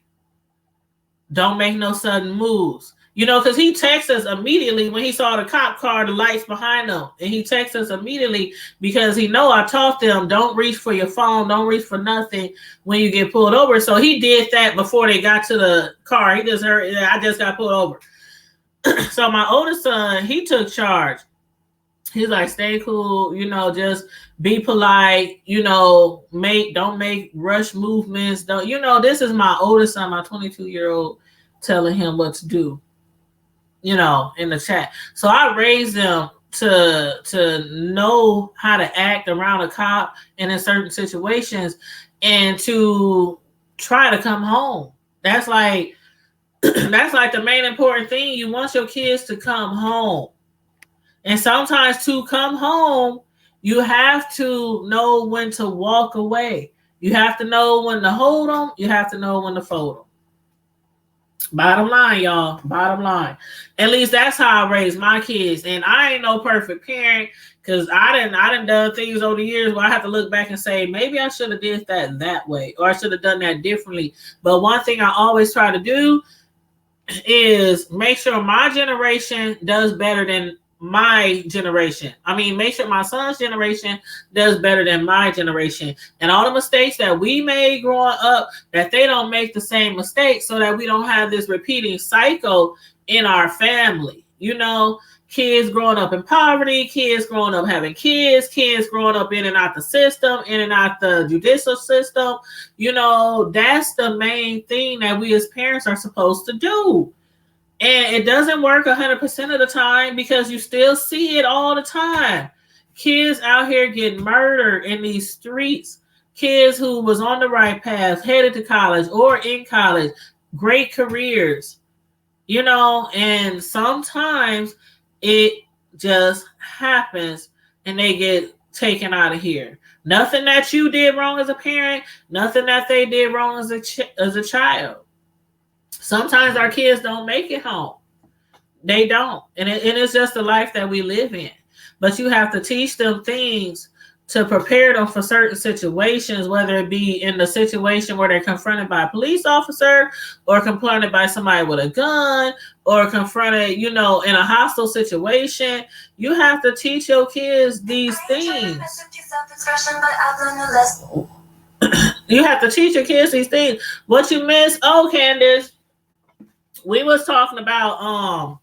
Don't make no sudden moves. You know, because he texted us immediately when he saw the cop car, the lights behind him. And he texted us immediately because he know I taught them, don't reach for your phone, don't reach for nothing when you get pulled over. So he did that before they got to the car. He just heard, I just got pulled over. So my oldest son, he took charge. He's like, stay cool, you know, just be polite, you know, don't make rush movements. Don't, you know, this is my oldest son, my 22-year-old, telling him what to do, you know, in the chat. So I raised them to know how to act around a cop and in certain situations, and to try to come home. That's like the main important thing. You want your kids to come home. And sometimes to come home, you have to know when to walk away. You have to know when to hold them. You have to know when to fold them. Bottom line, y'all. Bottom line. At least that's how I raised my kids. And I ain't no perfect parent, because I done done things over the years where I have to look back and say, maybe I should have did that way, or I should have done that differently. But one thing I always try to do is make sure my generation does better than my generation. I mean, make sure my son's generation does better than my generation. And all the mistakes that we made growing up, that they don't make the same mistakes, so that we don't have this repeating cycle in our family. You know, kids growing up in poverty, kids growing up having kids growing up in and out the system, in and out the judicial system. You know, that's the main thing that we as parents are supposed to do. And it doesn't work 100% of the time because you still see it all the time. Kids out here getting murdered in these streets. Kids who was on the right path, headed to college or in college, great careers, you know, and sometimes it just happens and they get taken out of here. Nothing that you did wrong as a parent, nothing that they did wrong as a child. Sometimes our kids don't make it home. They don't. And it's just the life that we live in. But you have to teach them things to prepare them for certain situations, whether it be in the situation where they're confronted by a police officer or confronted by somebody with a gun or confronted, you know, in a hostile situation. You have to teach your kids these things. You have to teach your kids these things. What you miss? Oh, Candace, we was talking about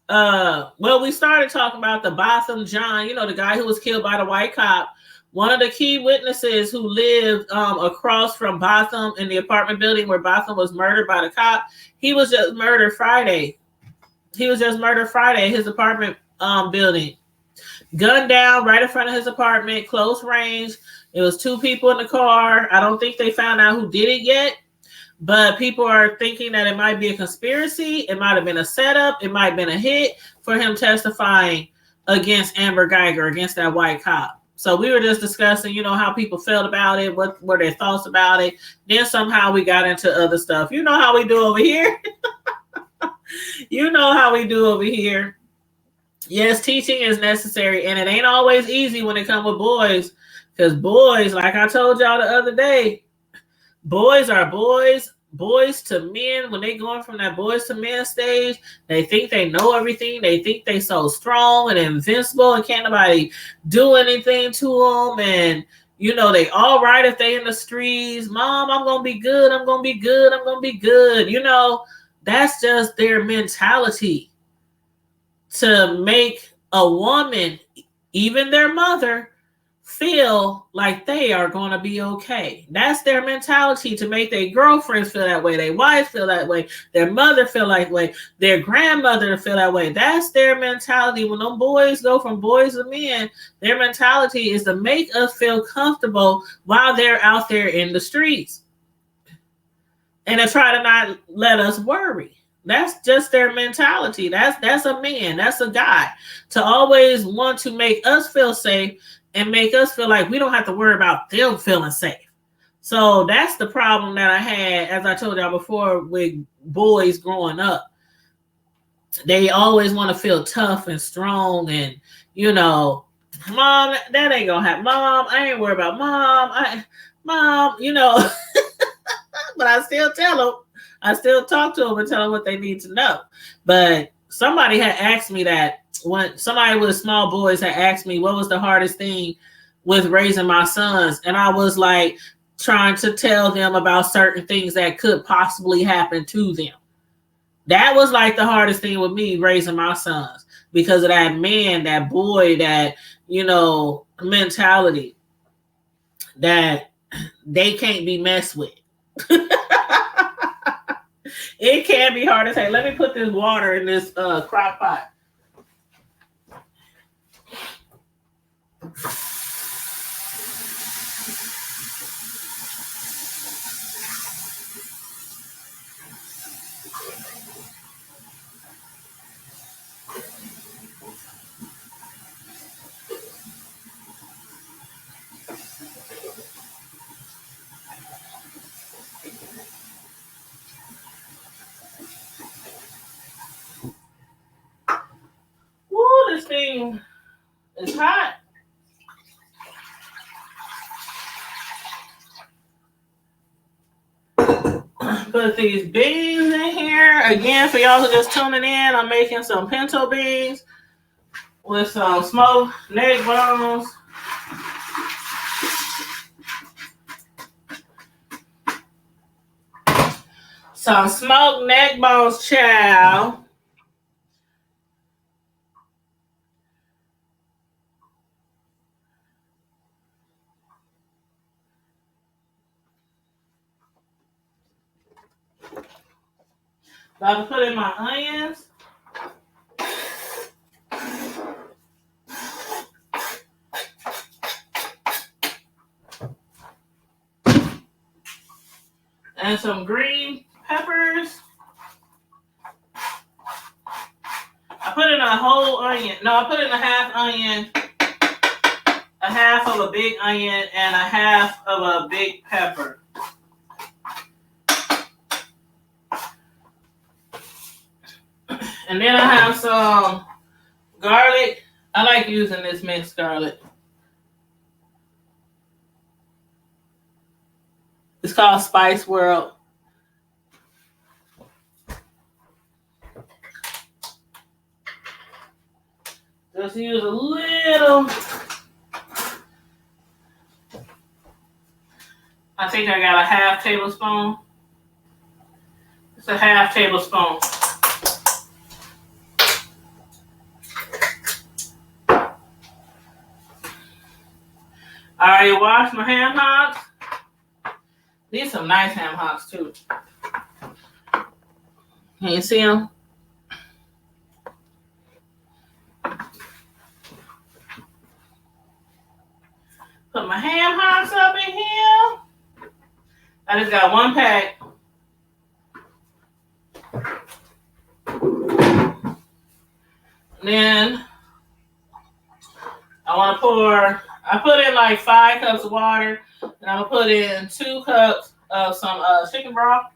well, we started talking about the Botham Jean, you know, the guy who was killed by the white cop. One of the key witnesses who lived across from Botham in the apartment building where Botham was murdered by the cop, he was just murdered Friday. He was just murdered Friday at his apartment building. Gunned down right in front of his apartment, close range. It was 2 people in the car. I don't think they found out who did it yet. But people are thinking that it might be a conspiracy. It might have been a setup. It might have been a hit for him testifying against Amber Guyger, against that white cop. So we were just discussing, you know, how people felt about it, what were their thoughts about it. Then somehow we got into other stuff. You know how we do over here. You know how we do over here. Yes, teaching is necessary. And it ain't always easy when it comes with boys. Because boys, like I told y'all the other day, boys are boys to men. When they going from that boys to men stage, they think they know everything. They think they so strong and invincible and can't nobody do anything to them. And, you know, they all right if they in the streets. Mom, I'm going to be good. I'm going to be good. I'm going to be good. You know, that's just their mentality to make a woman, even their mother, feel like they are going to be okay. That's their mentality, to make their girlfriends feel that way, their wives feel that way, their mother feel that way, their grandmother feel that way. That's their mentality. When them boys go from boys to men, their mentality is to make us feel comfortable while they're out there in the streets and to try to not let us worry. That's just their mentality. That's a man. That's a guy, to always want to make us feel safe and make us feel like we don't have to worry about them feeling safe. So that's the problem that I had, as I told y'all before, with boys growing up. They always want to feel tough and strong and, you know, Mom, that ain't gonna happen. Mom, I ain't worried about Mom, you know. But I still tell them, I still talk to them and tell them what they need to know. But somebody had asked me that, when somebody with small boys had asked me what was the hardest thing with raising my sons. And I was like trying to tell them about certain things that could possibly happen to them. That was like the hardest thing with me raising my sons, because of that man, that boy, that, you know, mentality that they can't be messed with. It can be hard to say. Let me put this water in this crock pot. Woo, this thing is hot. Put these beans in here. Again, for y'all who just tuning in, I'm making some pinto beans with some smoked neck bones. Some smoked neck bones, chow. About to put in my onions. And some green peppers. I put in a whole onion. No, I put in a half onion, a half of a big onion, and a half of a big pepper. And then I have some garlic. I like using this minced garlic. It's called Spice World. Just use a little. I think I got a half tablespoon. It's a half tablespoon. I already washed my ham hocks. These some nice ham hocks too. Can you see them? Put my ham hocks up in here. I just got one pack. Then I put in like 5 cups of water, and I'm gonna put in 2 cups of some chicken broth.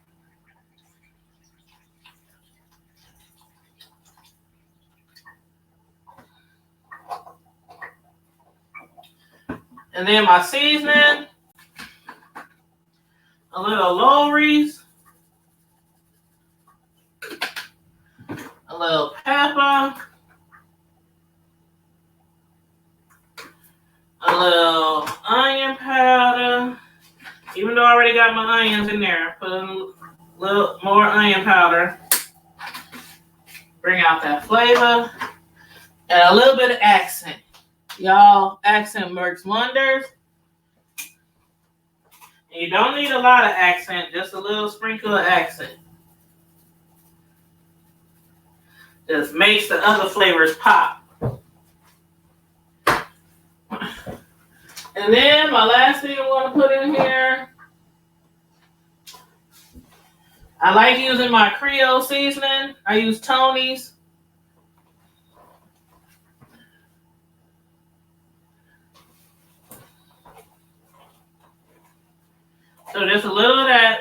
And then my seasoning, a little Lowry's, a little pepper, a little onion powder. Even though I already got my onions in there, put a little more onion powder. Bring out that flavor. And a little bit of accent. Y'all, accent works wonders. And you don't need a lot of accent, just a little sprinkle of accent. Just makes the other flavors pop. And then my last thing I want to put in here, I like using my Creole seasoning. I use Tony's. So just a little of that.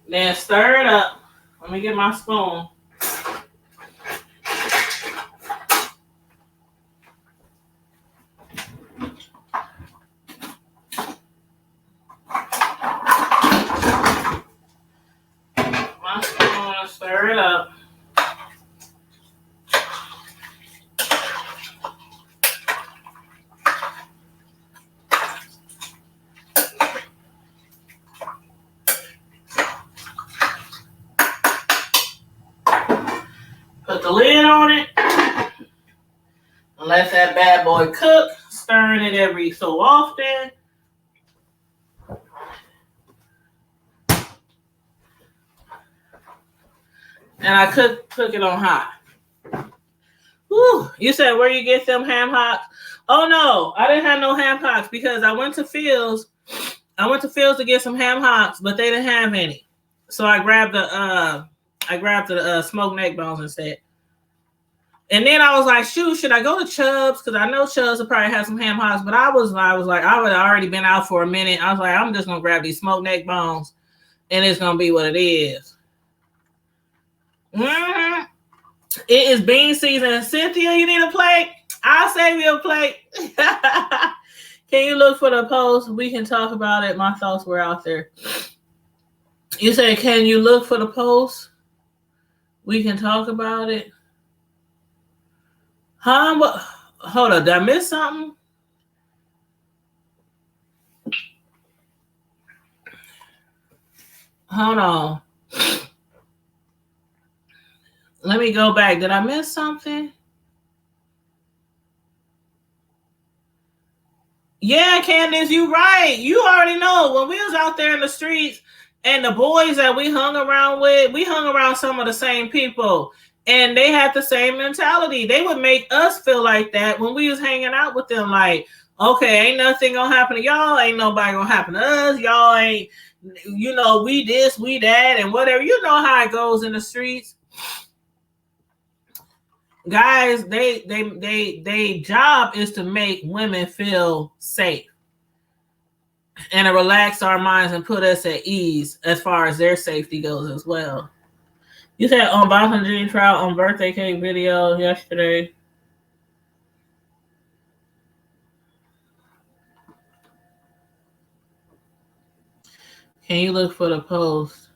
Then stir it up. Let me get my spoon. My spoon, stir it up. Put the lid on it. And let that bad boy cook, stirring it every so often. And I cook it on high. Whew. You said where you get them ham hocks? Oh no, I didn't have no ham hocks because I went to Fields. To get some ham hocks, but they didn't have any. So I grabbed the smoked neck bones instead. And then I was like, shoot, should I go to Chubb's? Because I know Chubb's will probably have some ham hocks. But I was like, I would have already been out for a minute. I was like, I'm just gonna grab these smoked neck bones, and it's gonna be what it is. Mm-hmm. It is bean season. Cynthia, you need a plate? I'll save you a plate. Can you look for the post? We can talk about it. My thoughts were out there. You said, can you look for the post? We can talk about it. Huh? What? Hold on. Did I miss something? Hold on. Let me go back. Did I miss something? Yeah, Candace, you right. You already know when we was out there in the streets, And the boys that we hung around some of the same people. And they had the same mentality. They would make us feel like that when we was hanging out with them. Like, okay, ain't nothing gonna happen to y'all. Ain't nobody gonna happen to us. Y'all ain't, we this, we that, and whatever. You know how it goes in the streets. Guys, they job is to make women feel safe and to relax our minds and put us at ease as far as their safety goes as well. You said on Botham Jean trial on birthday cake video yesterday. Can you look for the post?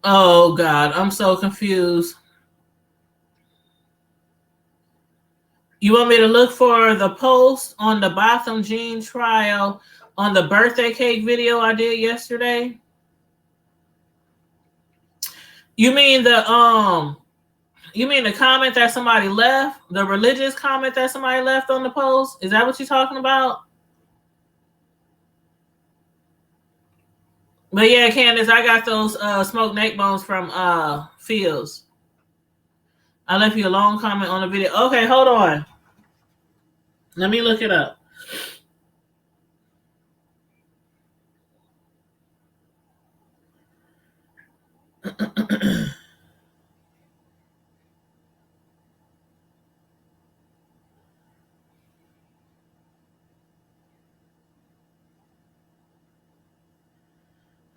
Oh God, I'm so confused. You want me to look for the post on the Botham Jean trial on the birthday cake video I did yesterday? You mean the comment that somebody left? The religious comment that somebody left on the post? Is that what you're talking about? But yeah, Candace, I got those smoked neck bones from Fields. I left you a long comment on the video. Okay, hold on. Let me look it up.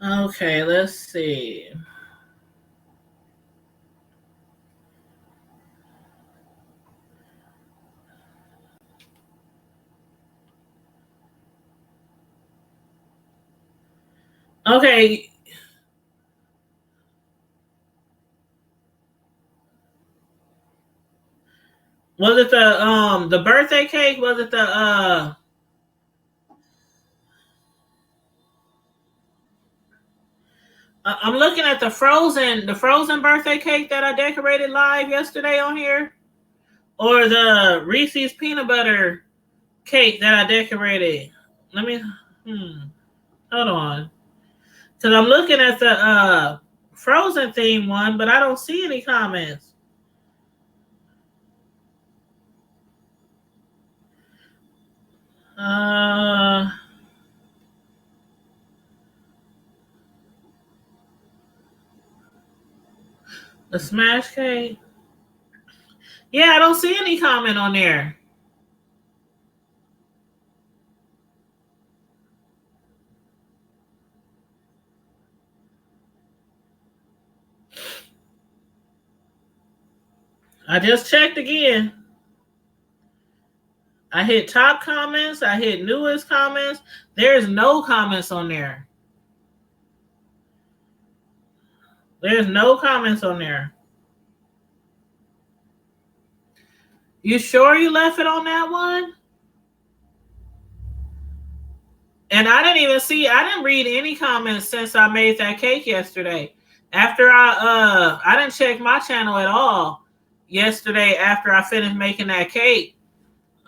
Okay, let's see. Okay. Was it the birthday cake? Was it the I'm looking at the frozen birthday cake that I decorated live yesterday on here, or the Reese's peanut butter cake that I decorated. Let me hold on, because I'm looking at the frozen theme one, but I don't see any comments. The smash cake. Yeah, I don't see any comment on there. I just checked again. I hit top comments. I hit newest comments. There's no comments on there. There's no comments on there. You sure you left it on that one? And I didn't read any comments since I made that cake yesterday. After I didn't check my channel at all yesterday after I finished making that cake.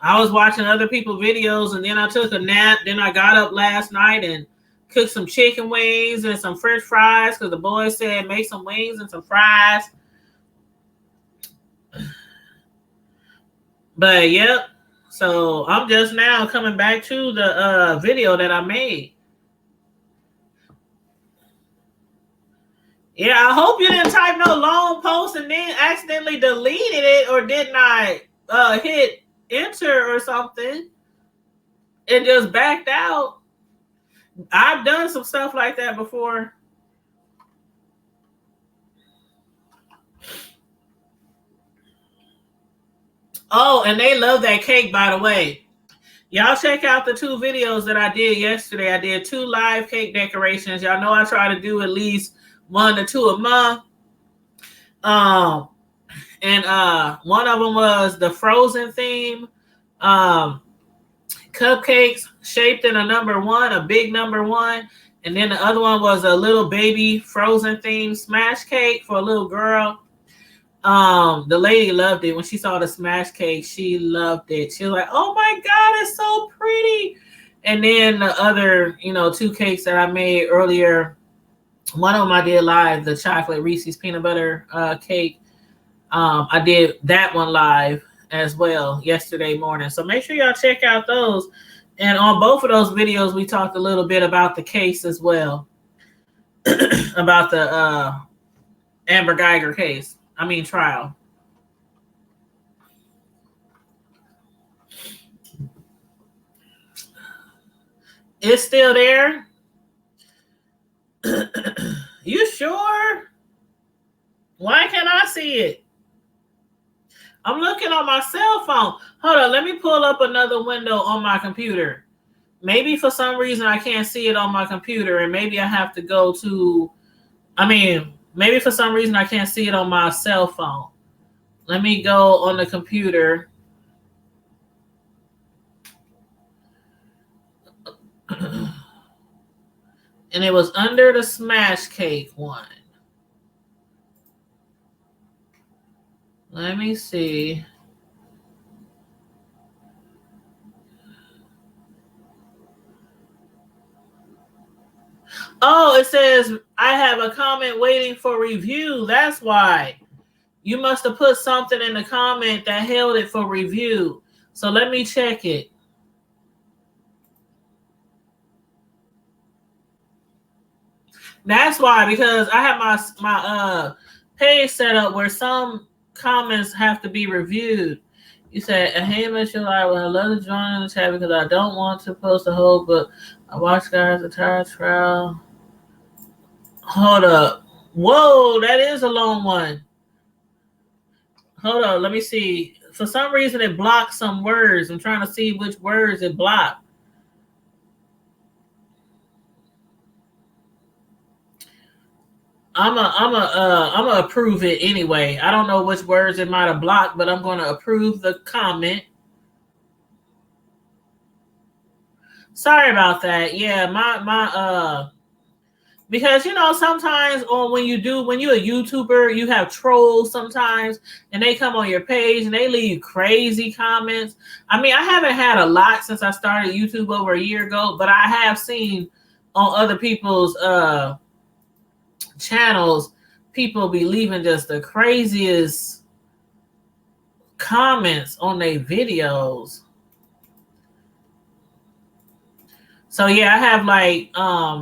I was watching other people's videos, and then I took a nap. Then I got up last night and cooked some chicken wings and some French fries because the boys said make some wings and some fries. But yep. So I'm just now coming back to the video that I made. Yeah, I hope you didn't type no long post and then accidentally deleted it, or did not hit enter or something and just backed out. I've done some stuff like that before. Oh, and they love that cake, by the way. Y'all check out the 2 videos that I did yesterday. I did 2 live cake decorations. Y'all know I try to do at least 1 to 2 a month. And one of them was the frozen theme. Cupcakes shaped in a number 1, a big number 1. And then the other one was a little baby frozen theme smash cake for a little girl. The lady loved it. When she saw the smash cake, she loved it. She was like, oh my God, it's so pretty. And then the other, 2 cakes that I made earlier, one of them I did live, the chocolate Reese's peanut butter cake. I did that one live as well yesterday morning. So make sure y'all check out those. And on both of those videos, we talked a little bit about the case as well, about the Amber Guyger case. Trial. It's still there? You sure? Why can't I see it? I'm looking on my cell phone. Hold on, let me pull up another window on my computer. Maybe for some reason I can't see it on my computer, and maybe I have to go to, maybe for some reason I can't see it on my cell phone. Let me go on the computer. And it was under the smash cake one. Let me see. Oh, it says I have a comment waiting for review. That's why. You must have put something in the comment that held it for review. So let me check it. That's why, because I have my page set up where some comments have to be reviewed. You said, hey, Mr. Live, well, I love to join in the chat because I don't want to post a whole book. I watched guys' entire trial. Hold up. Whoa, that is a long one. Hold on, let me see. For some reason, it blocked some words. I'm trying to see which words it blocked. I'm gonna approve it anyway. I don't know which words it might have blocked, but I'm gonna approve the comment. Sorry about that. Yeah, my because sometimes when you're a YouTuber, you have trolls sometimes, and they come on your page and they leave crazy comments. I haven't had a lot since I started YouTube over a year ago, but I have seen on other people's channels, people be leaving just the craziest comments on their videos. So yeah, I have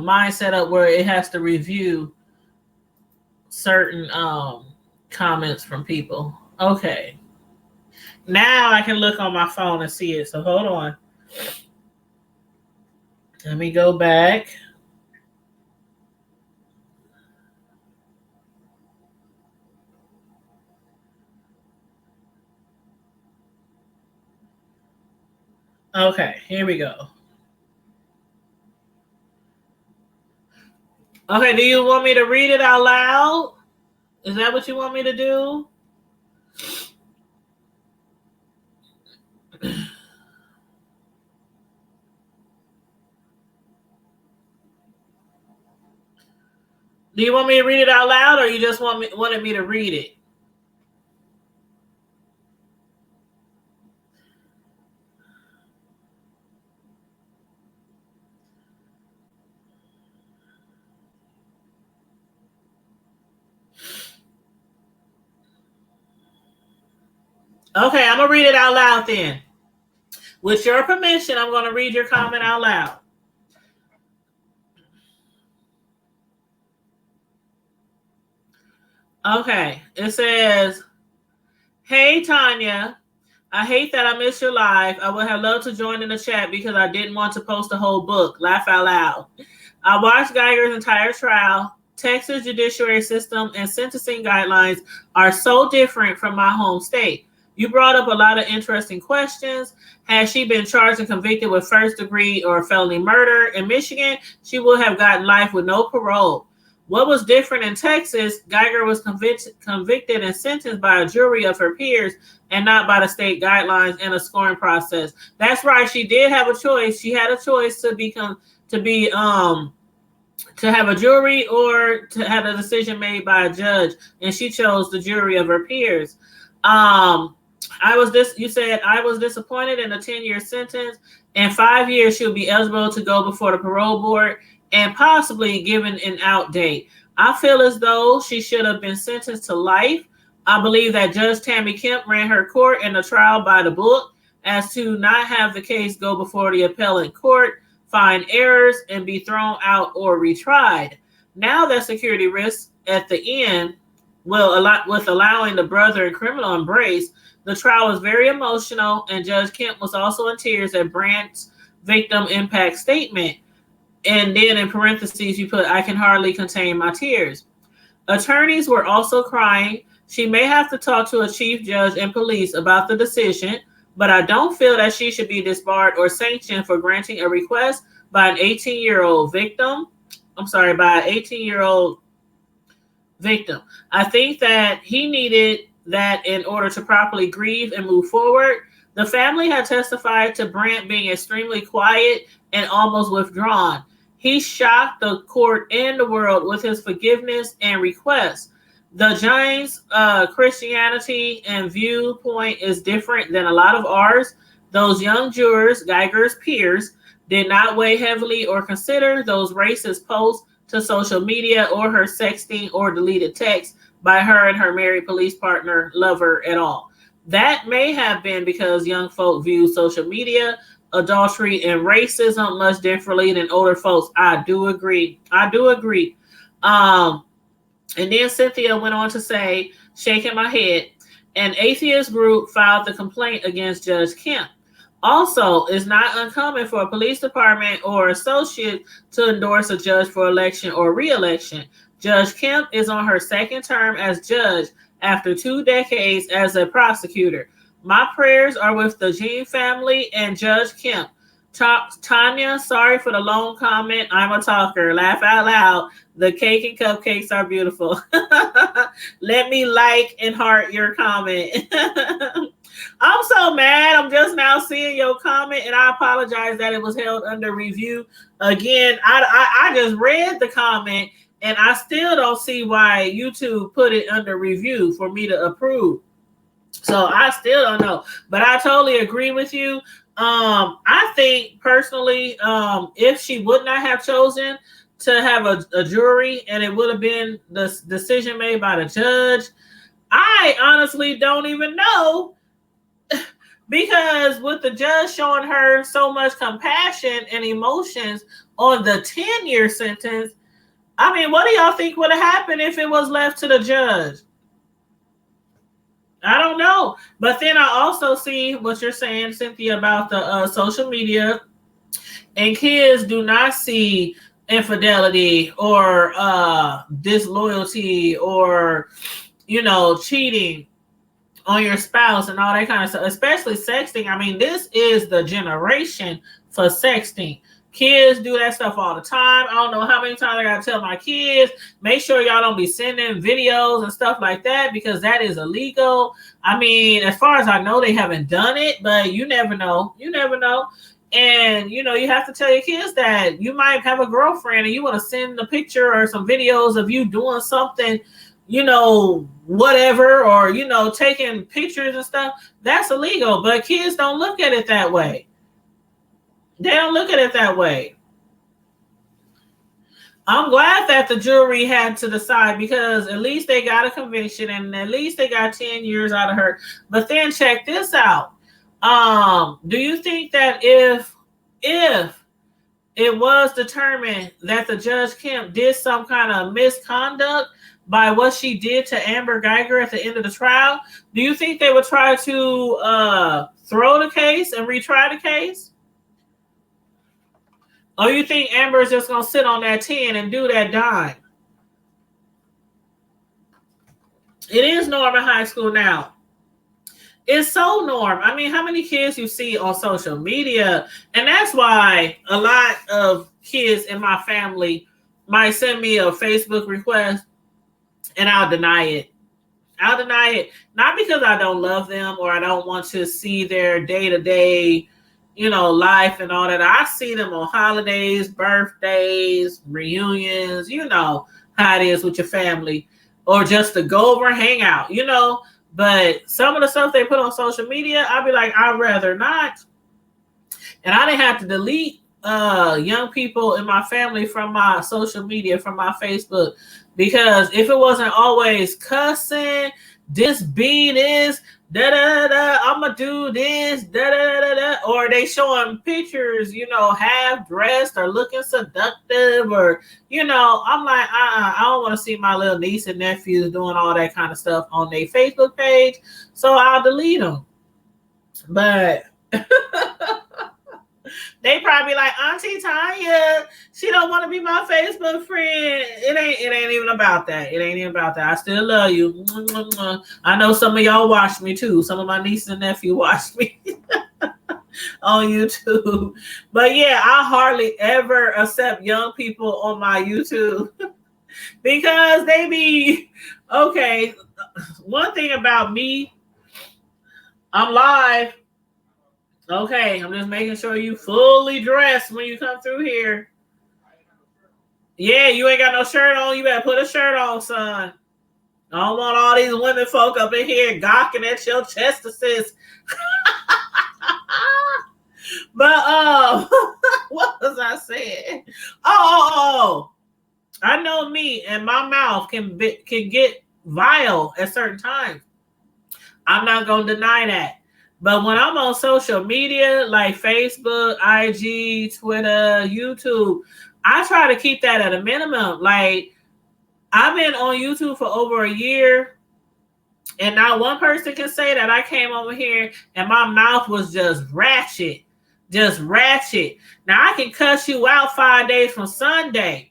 mine set up where it has to review certain comments from people. Okay. Now I can look on my phone and see it. So hold on. Let me go back. Okay, here we go. Okay, do you want me to read it out loud? Is that what you want me to do? Do you want me to read it out loud, or you just wanted me to read it? Okay, I'm going to read it out loud then. With your permission, I'm going to read your comment out loud. Okay, it says, hey, Tanya, I hate that I missed your live. I would have loved to join in the chat because I didn't want to post a whole book. Laugh out loud. I watched Guyger's entire trial. Texas judiciary system and sentencing guidelines are so different from my home state. You brought up a lot of interesting questions. Had she been charged and convicted with first degree or felony murder in Michigan, she would have gotten life with no parole. What was different in Texas, Guyger was convicted and sentenced by a jury of her peers and not by the state guidelines and a scoring process. That's right. She did have a choice. She had a choice to have a jury or to have a decision made by a judge, and she chose the jury of her peers. You said I was disappointed in a 10-year sentence. In 5 years, she'll be eligible to go before the parole board and possibly given an out date. I feel as though she should have been sentenced to life. I believe that Judge Tammy Kemp ran her court in the trial by the book as to not have the case go before the appellate court, find errors, and be thrown out or retried. Now that security risks at the end with allowing the brother and criminal embrace, the trial was very emotional, and Judge Kemp was also in tears at Brandt's victim impact statement. And then in parentheses, you put, I can hardly contain my tears. Attorneys were also crying. She may have to talk to a chief judge and police about the decision, but I don't feel that she should be disbarred or sanctioned for granting a request by an 18-year-old victim. By an 18-year-old victim. I think that he needed that in order to properly grieve and move forward. The family had testified to Brandt being extremely quiet and almost withdrawn. He shocked the court and the world with his forgiveness and request. The Giants' Christianity and viewpoint is different than a lot of ours. Those young jurors, Guyger's peers, did not weigh heavily or consider those racist posts to social media or her sexting or deleted texts by her and her married police partner, lover at all. That may have been because young folk view social media, adultery, and racism much differently than older folks. I do agree. And then Cynthia went on to say, shaking my head, an atheist group filed the complaint against Judge Kemp. Also, it's not uncommon for a police department or associate to endorse a judge for election or re-election. Judge Kemp is on her second term as judge after 2 decades as a prosecutor. My prayers are with the Jean family and Judge Kemp. Tanya, sorry for the long comment. I'm a talker. Laugh out loud. The cake and cupcakes are beautiful. Let me like and heart your comment. I'm so mad. I'm just now seeing your comment, and I apologize that it was held under review. Again, I just read the comment, and I still don't see why YouTube put it under review for me to approve. So I still don't know, but I totally agree with you. I think personally, if she would not have chosen to have a jury and it would have been the decision made by the judge, I honestly don't even know, because with the judge showing her so much compassion and emotions on the 10-year sentence, I mean, what do y'all think would have happened if it was left to the judge? I don't know. But then I also see what you're saying, Cynthia, about the social media, and kids do not see infidelity or disloyalty or, cheating on your spouse and all that kind of stuff, especially sexting. I mean, this is the generation for sexting. Kids do that stuff all the time. I don't know how many times I got to tell my kids, make sure y'all don't be sending videos and stuff like that, because that is illegal. I mean, as far as I know, they haven't done it, but you never know. And, you have to tell your kids that you might have a girlfriend and you want to send a picture or some videos of you doing something, whatever, or, taking pictures and stuff. That's illegal, but kids don't look at it that way. They don't look at it that way. I'm glad that the jury had to decide, because at least they got a conviction and at least they got 10 years out of her. But then check this out. Do you think that if it was determined that the Judge Kemp did some kind of misconduct by what she did to Amber Guyger at the end of the trial, do you think they would try to throw the case and retry the case? Or you think Amber is just going to sit on that 10 and do that dime? It is norm in high school now. It's so norm. I mean, how many kids you see on social media? And that's why a lot of kids in my family might send me a Facebook request and I'll deny it. Not because I don't love them or I don't want to see their day-to-day life and all that. I see them on holidays, birthdays, reunions, how it is with your family, or just to go over and hang out, But some of the stuff they put on social media, I'd be like, I'd rather not. And I didn't have to delete young people in my family from my social media, from my Facebook, because if it wasn't always cussing, this be this, da da da, I'm gonna do this, da da da da, or they showing pictures, half dressed or looking seductive, or I'm like, I don't want to see my little niece and nephews doing all that kind of stuff on their Facebook page, so I'll delete them. But they probably like, Auntie Tanya, she don't want to be my Facebook friend. It ain't even about that. It ain't even about that. I still love you. I know some of y'all watch me too. Some of my nieces and nephews watch me on YouTube. But yeah, I hardly ever accept young people on my YouTube because they be, okay, one thing about me, I'm live. Okay, I'm just making sure you fully dressed when you come through here. Yeah, you ain't got no shirt on. You better put a shirt on, son. I don't want all these women folk up in here gawking at your chestises. But what was I saying? Oh, I know me, and my mouth can get vile at certain times. I'm not gonna deny that. But when I'm on social media like Facebook, IG, Twitter, YouTube, I try to keep that at a minimum. Like, I've been on YouTube for over a year, and not one person can say that I came over here and my mouth was just ratchet. Just ratchet. Now, I can cuss you out 5 days from Sunday.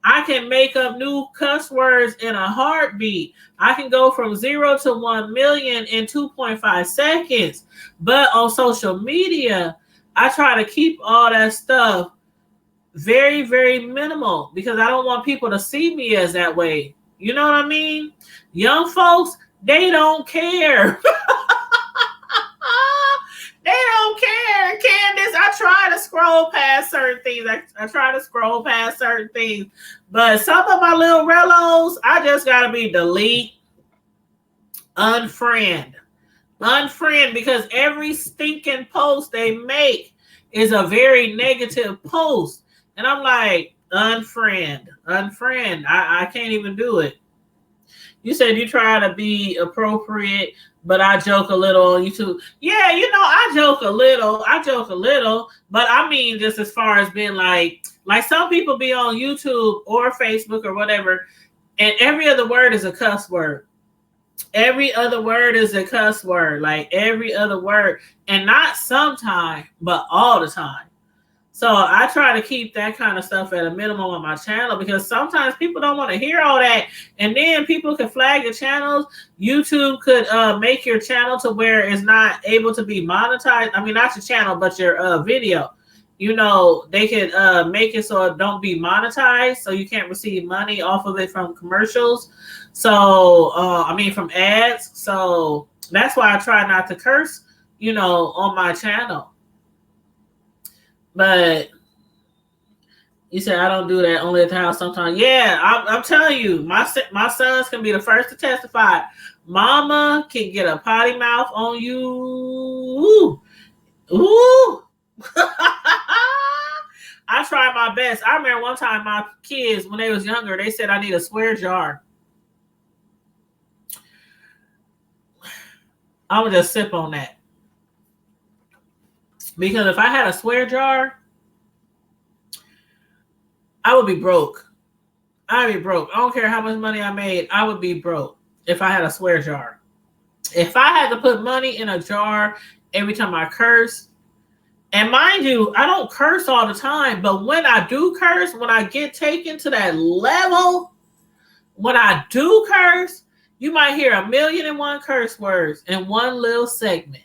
I can make up new cuss words in a heartbeat. I can go from 0 to 1 million in 2.5 seconds. But on social media, I try to keep all that stuff very, very minimal because I don't want people to see me as that way. You know what I mean? Young folks, they don't care. They don't care, Candace. I try to scroll past certain things. I try to scroll past certain things. But some of my little relos, I just got to be delete, unfriend. Unfriend, because every stinking post they make is a very negative post. And I'm like, unfriend. I can't even do it. You said you try to be appropriate, but I joke a little on YouTube. Yeah, I joke a little, but I mean, just as far as being like some people be on YouTube or Facebook or whatever, and every other word is a cuss word. Every other word is a cuss word, like every other word, and not sometime, but all the time. So I try to keep that kind of stuff at a minimum on my channel because sometimes people don't want to hear all that. And then people can flag your channels. YouTube could make your channel to where it's not able to be monetized. I mean, not your channel, but your video. They could make it so it don't be monetized. So you can't receive money off of it from commercials. So, from ads. So that's why I try not to curse, on my channel. But you said I don't do that, only at the house sometimes. Yeah, I'm telling you, my sons can be the first to testify. Mama can get a potty mouth on you. Ooh. I try my best. I remember one time my kids, when they was younger, they said I need a swear jar. I would just sip on that. Because if I had a swear jar, I would be broke. I'd be broke. I don't care how much money I made. I would be broke if I had a swear jar. If I had to put money in a jar every time I curse, and mind you, I don't curse all the time, but when I do curse, when I get taken to that level, when I do curse, you might hear 1,000,001 curse words in one little segment.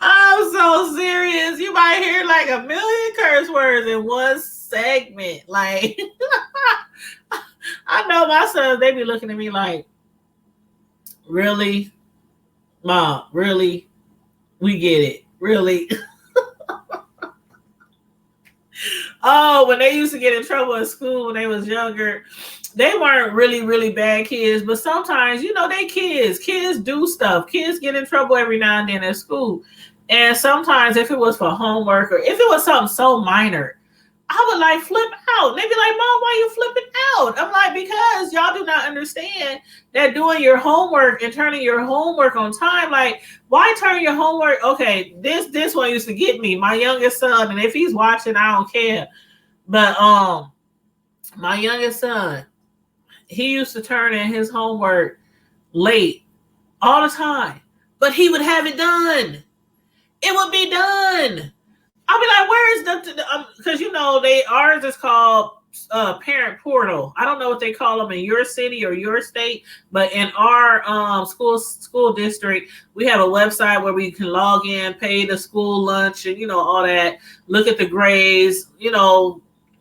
I'm so serious. You might hear like 1,000,000 curse words in one segment. Like, I know my sons, they be looking at me like, really? Mom, really? We get it. Really? Oh, when they used to get in trouble in school when they was younger, they weren't really, really bad kids, but sometimes, they kids. Kids do stuff. Kids get in trouble every now and then at school. And sometimes if it was for homework or if it was something so minor, I would like flip out. They'd be like, Mom, why you flipping out? I'm like, because y'all do not understand that doing your homework and turning your homework on time, like, why turn your homework? Okay, this one used to get me, my youngest son, and if he's watching, I don't care. But my youngest son, he used to turn in his homework late all the time, but he would have it done. It would be done. I'll be like, where is the because ours is called parent portal. I don't know what they call them in your city or your state, but in our school district, we have a website where we can log in, pay the school lunch, and all that. Look at the grades,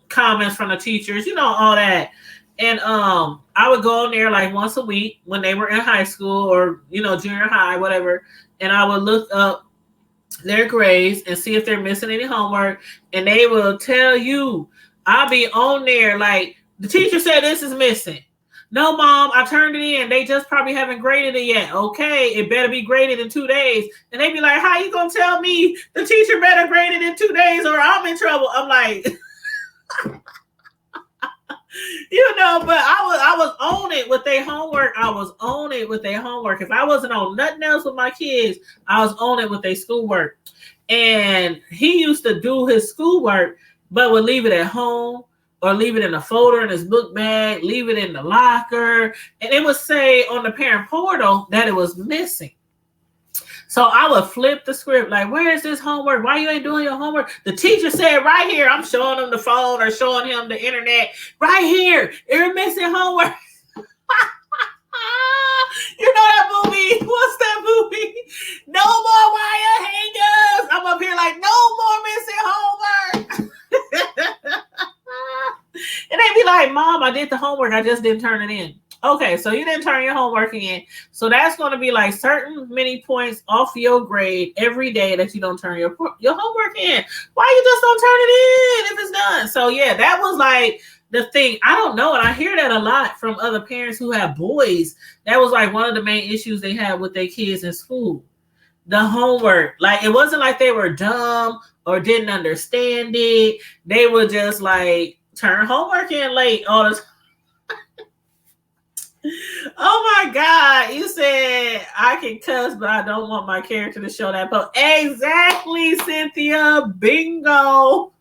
comments from the teachers, all that. And I would go on there like once a week when they were in high school or junior high, whatever, and I would look up their grades and see if they're missing any homework, and they will tell you. I'll be on there like, the teacher said this is missing. No, Mom, I turned it in. They just probably haven't graded it yet. Okay, it better be graded in 2 days. And they be like, how you gonna tell me the teacher better grade it in 2 days or I'm in trouble? I'm like, but I was on it with their homework. If I wasn't on nothing else with my kids, I was on it with their schoolwork. And he used to do his schoolwork, but would leave it at home or leave it in a folder in his book bag, leave it in the locker. And it would say on the parent portal that it was missing. So I would flip the script like, where is this homework? Why you ain't doing your homework? The teacher said right here. I'm showing him the phone or showing him the internet. Right here. You're missing homework. You know that movie? What's that movie? No more wire hangers. I'm up here like, no more missing homework. And they be like, Mom, I did the homework. I just didn't turn it in. Okay, so you didn't turn your homework in. So that's going to be like certain many points off your grade every day that you don't turn your homework in. Why you just don't turn it in if it's done? So yeah, that was like the thing. I don't know. And I hear that a lot from other parents who have boys. That was like one of the main issues they had with their kids in school. The homework. Like, it wasn't like they were dumb or didn't understand it. They would just like turn homework in late all the time. Oh my God. You said I can cuss, but I don't want my character to show that. But exactly, Cynthia. Bingo.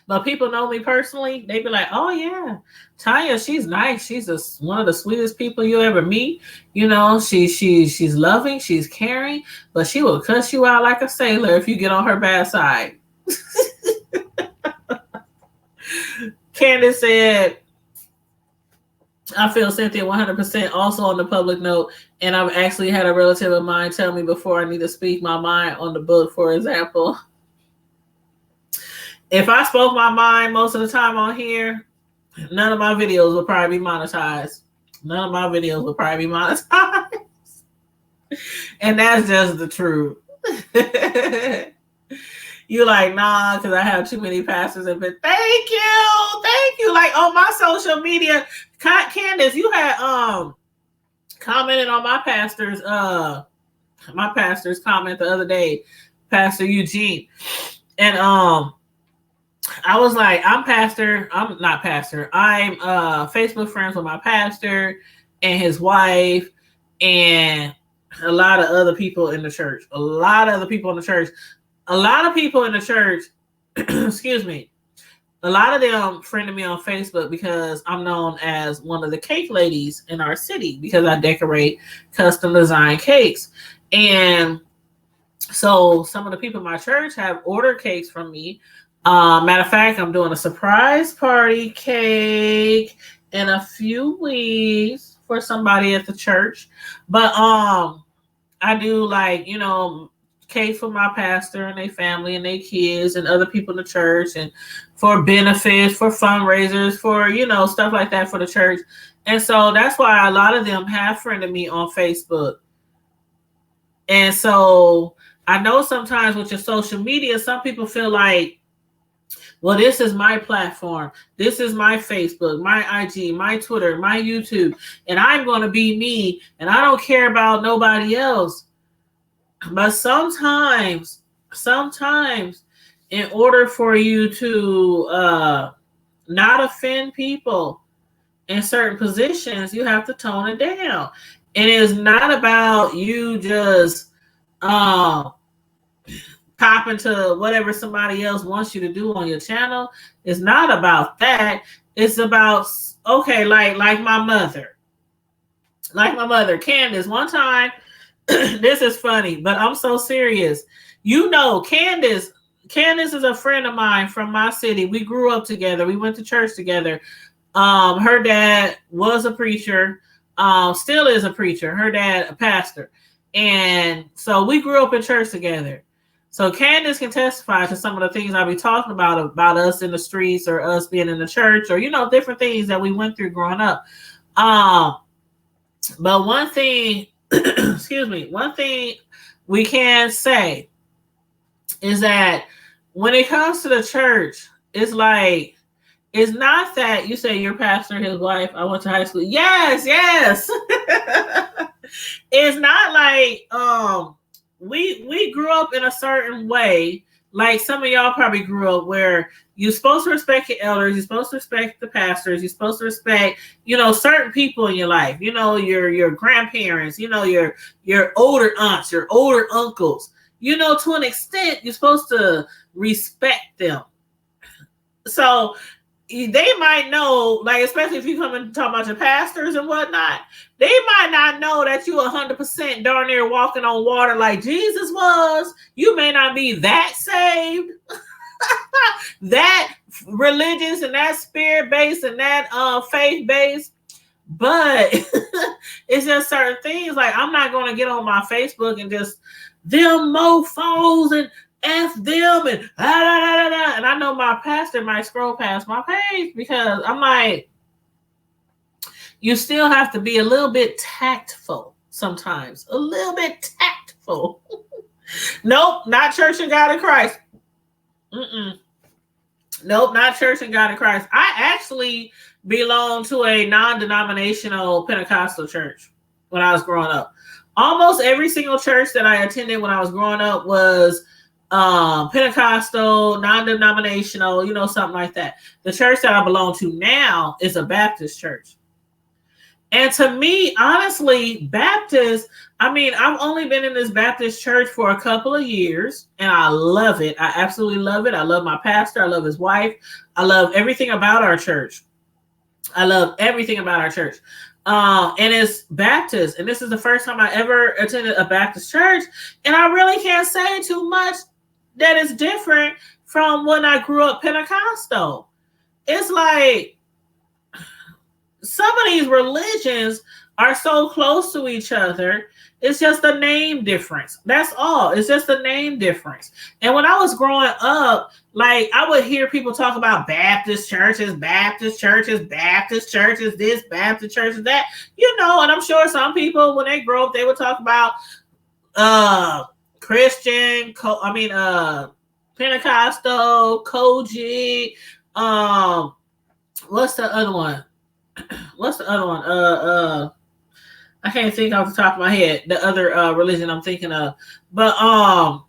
But people know me personally. They be like, oh yeah, Tanya, she's nice. She's one of the sweetest people you ever meet. She's loving, she's caring, but she will cuss you out like a sailor if you get on her bad side. Candace said, I feel Cynthia 100%. Also on the public note, and I've actually had a relative of mine tell me before I need to speak my mind on the book. For example, if I spoke my mind most of the time on here, none of my videos would probably be monetized. And that's just the truth. You like, nah, because I have too many pastors. And thank you. Like on my social media, Candace, you had commented on my pastor's comment the other day, Pastor Eugene, and I was like, I'm not pastor. I'm Facebook friends with my pastor and his wife and a lot of other people in the church. A lot of people in the church, excuse me, a lot of them friended me on Facebook because I'm known as one of the cake ladies in our city because I decorate custom design cakes. And so some of the people in my church have ordered cakes from me. Matter of fact, I'm doing a surprise party cake in a few weeks for somebody at the church. But I do like, cake for my pastor and their family and their kids and other people in the church, and for benefits, for fundraisers, for, stuff like that for the church. And so that's why a lot of them have friended me on Facebook. And so I know sometimes with your social media, some people feel like, well, this is my platform. This is my Facebook, my IG, my Twitter, my YouTube, and I'm going to be me, and I don't care about nobody else. But sometimes, in order for you to not offend people in certain positions, you have to tone it down. And it's not about you just um pop into whatever somebody else wants you to do on your channel. It's not about that. It's about, okay, like my mother. Like my mother, Candace, one time, this is funny, but I'm so serious. You know, Candace is a friend of mine from my city. We grew up together. We went to church together. Her dad was a preacher, still is a preacher. Her dad, a pastor. And so we grew up in church together. So Candace can testify to some of the things I'll be talking about us in the streets or us being in the church or, different things that we went through growing up. But one thing, one thing we can say is that when it comes to the church, it's like, it's not that you say your pastor, his wife, I went to high school. Yes. It's not like we grew up in a certain way. Like some of y'all probably grew up where you're supposed to respect your elders, you're supposed to respect the pastors, you're supposed to respect, certain people in your life, your grandparents, your older aunts, your older uncles, to an extent, you're supposed to respect them. So they might know, like, especially if you come and talk about your pastors and whatnot, they might not know that you 100% darn near walking on water like Jesus was. You may not be that saved, that religious and that spirit based and that faith based, but it's just certain things. Like, I'm not going to get on my Facebook and just them mofos and F them and and I know my pastor might scroll past my page because I'm like, you still have to be a little bit tactful sometimes. A little bit tactful. Nope, not Church and God in Christ. Nope, not Church and God in Christ. I actually belong to a non-denominational Pentecostal church when I was growing up. Almost every single church that I attended when I was growing up was Pentecostal, non-denominational, something like that. The church that I belong to now is a Baptist church. And to me, honestly, Baptist, I've only been in this Baptist church for a couple of years and I love it. I absolutely love it. I love my pastor. I love his wife. I love everything about our church. And it's Baptist. And this is the first time I ever attended a Baptist church. And I really can't say too much that is different from when I grew up Pentecostal. It's like some of these religions are so close to each other. It's just a name difference. That's all. It's just a name difference. And when I was growing up, like, I would hear people talk about Baptist churches, Baptist churches, Baptist churches, this, Baptist churches, that, and I'm sure some people, when they grow up, they would talk about Christian, Pentecostal, Koji, what's the other one? I can't think off the top of my head the other religion I'm thinking of. But I'm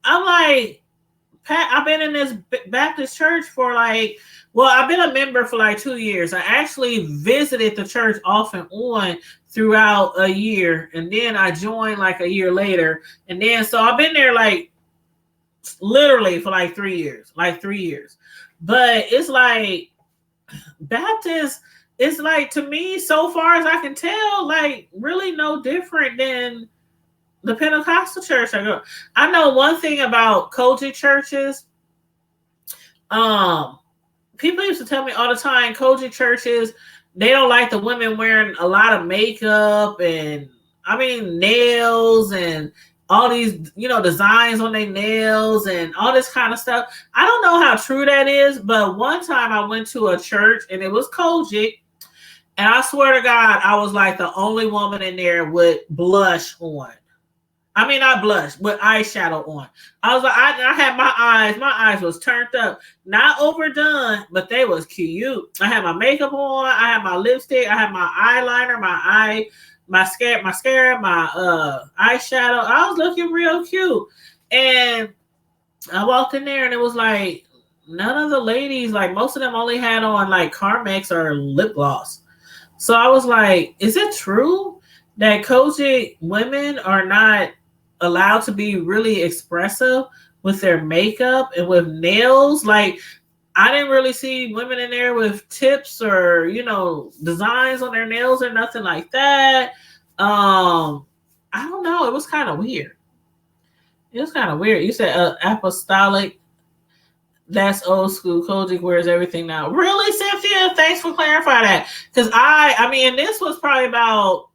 like, Pat, I've been in this Baptist church for I've been a member for 2 years. I actually visited the church off and on throughout a year. And then I joined a year later. And then, so I've been there literally for 3 years. But it's like Baptist, it's to me, so far as I can tell, really no different than the Pentecostal church I go. I know one thing about Koji churches. People used to tell me all the time, Koji churches, they don't like the women wearing a lot of makeup and nails and all these, designs on their nails and all this kind of stuff. I don't know how true that is, but one time I went to a church and it was Koji. And I swear to God, I was the only woman in there with blush on. I mean, I blushed with eyeshadow on. I was like, I had my eyes was turned up, not overdone, but they was cute. I had my makeup on, I had my lipstick, I had my eyeliner, mascara, my eyeshadow. I was looking real cute. And I walked in there and it was like none of the ladies, like most of them only had on like Carmex or lip gloss. So I was like, is it true that Kojic women are not allowed to be really expressive with their makeup and with nails? Like, I didn't really see women in there with tips or, designs on their nails or nothing like that. I don't know. It was kind of weird. It was kind of weird. You said apostolic. That's old school. Kojic wears everything now. Really, Cynthia? Thanks for clarifying that. Because I mean, this was probably about,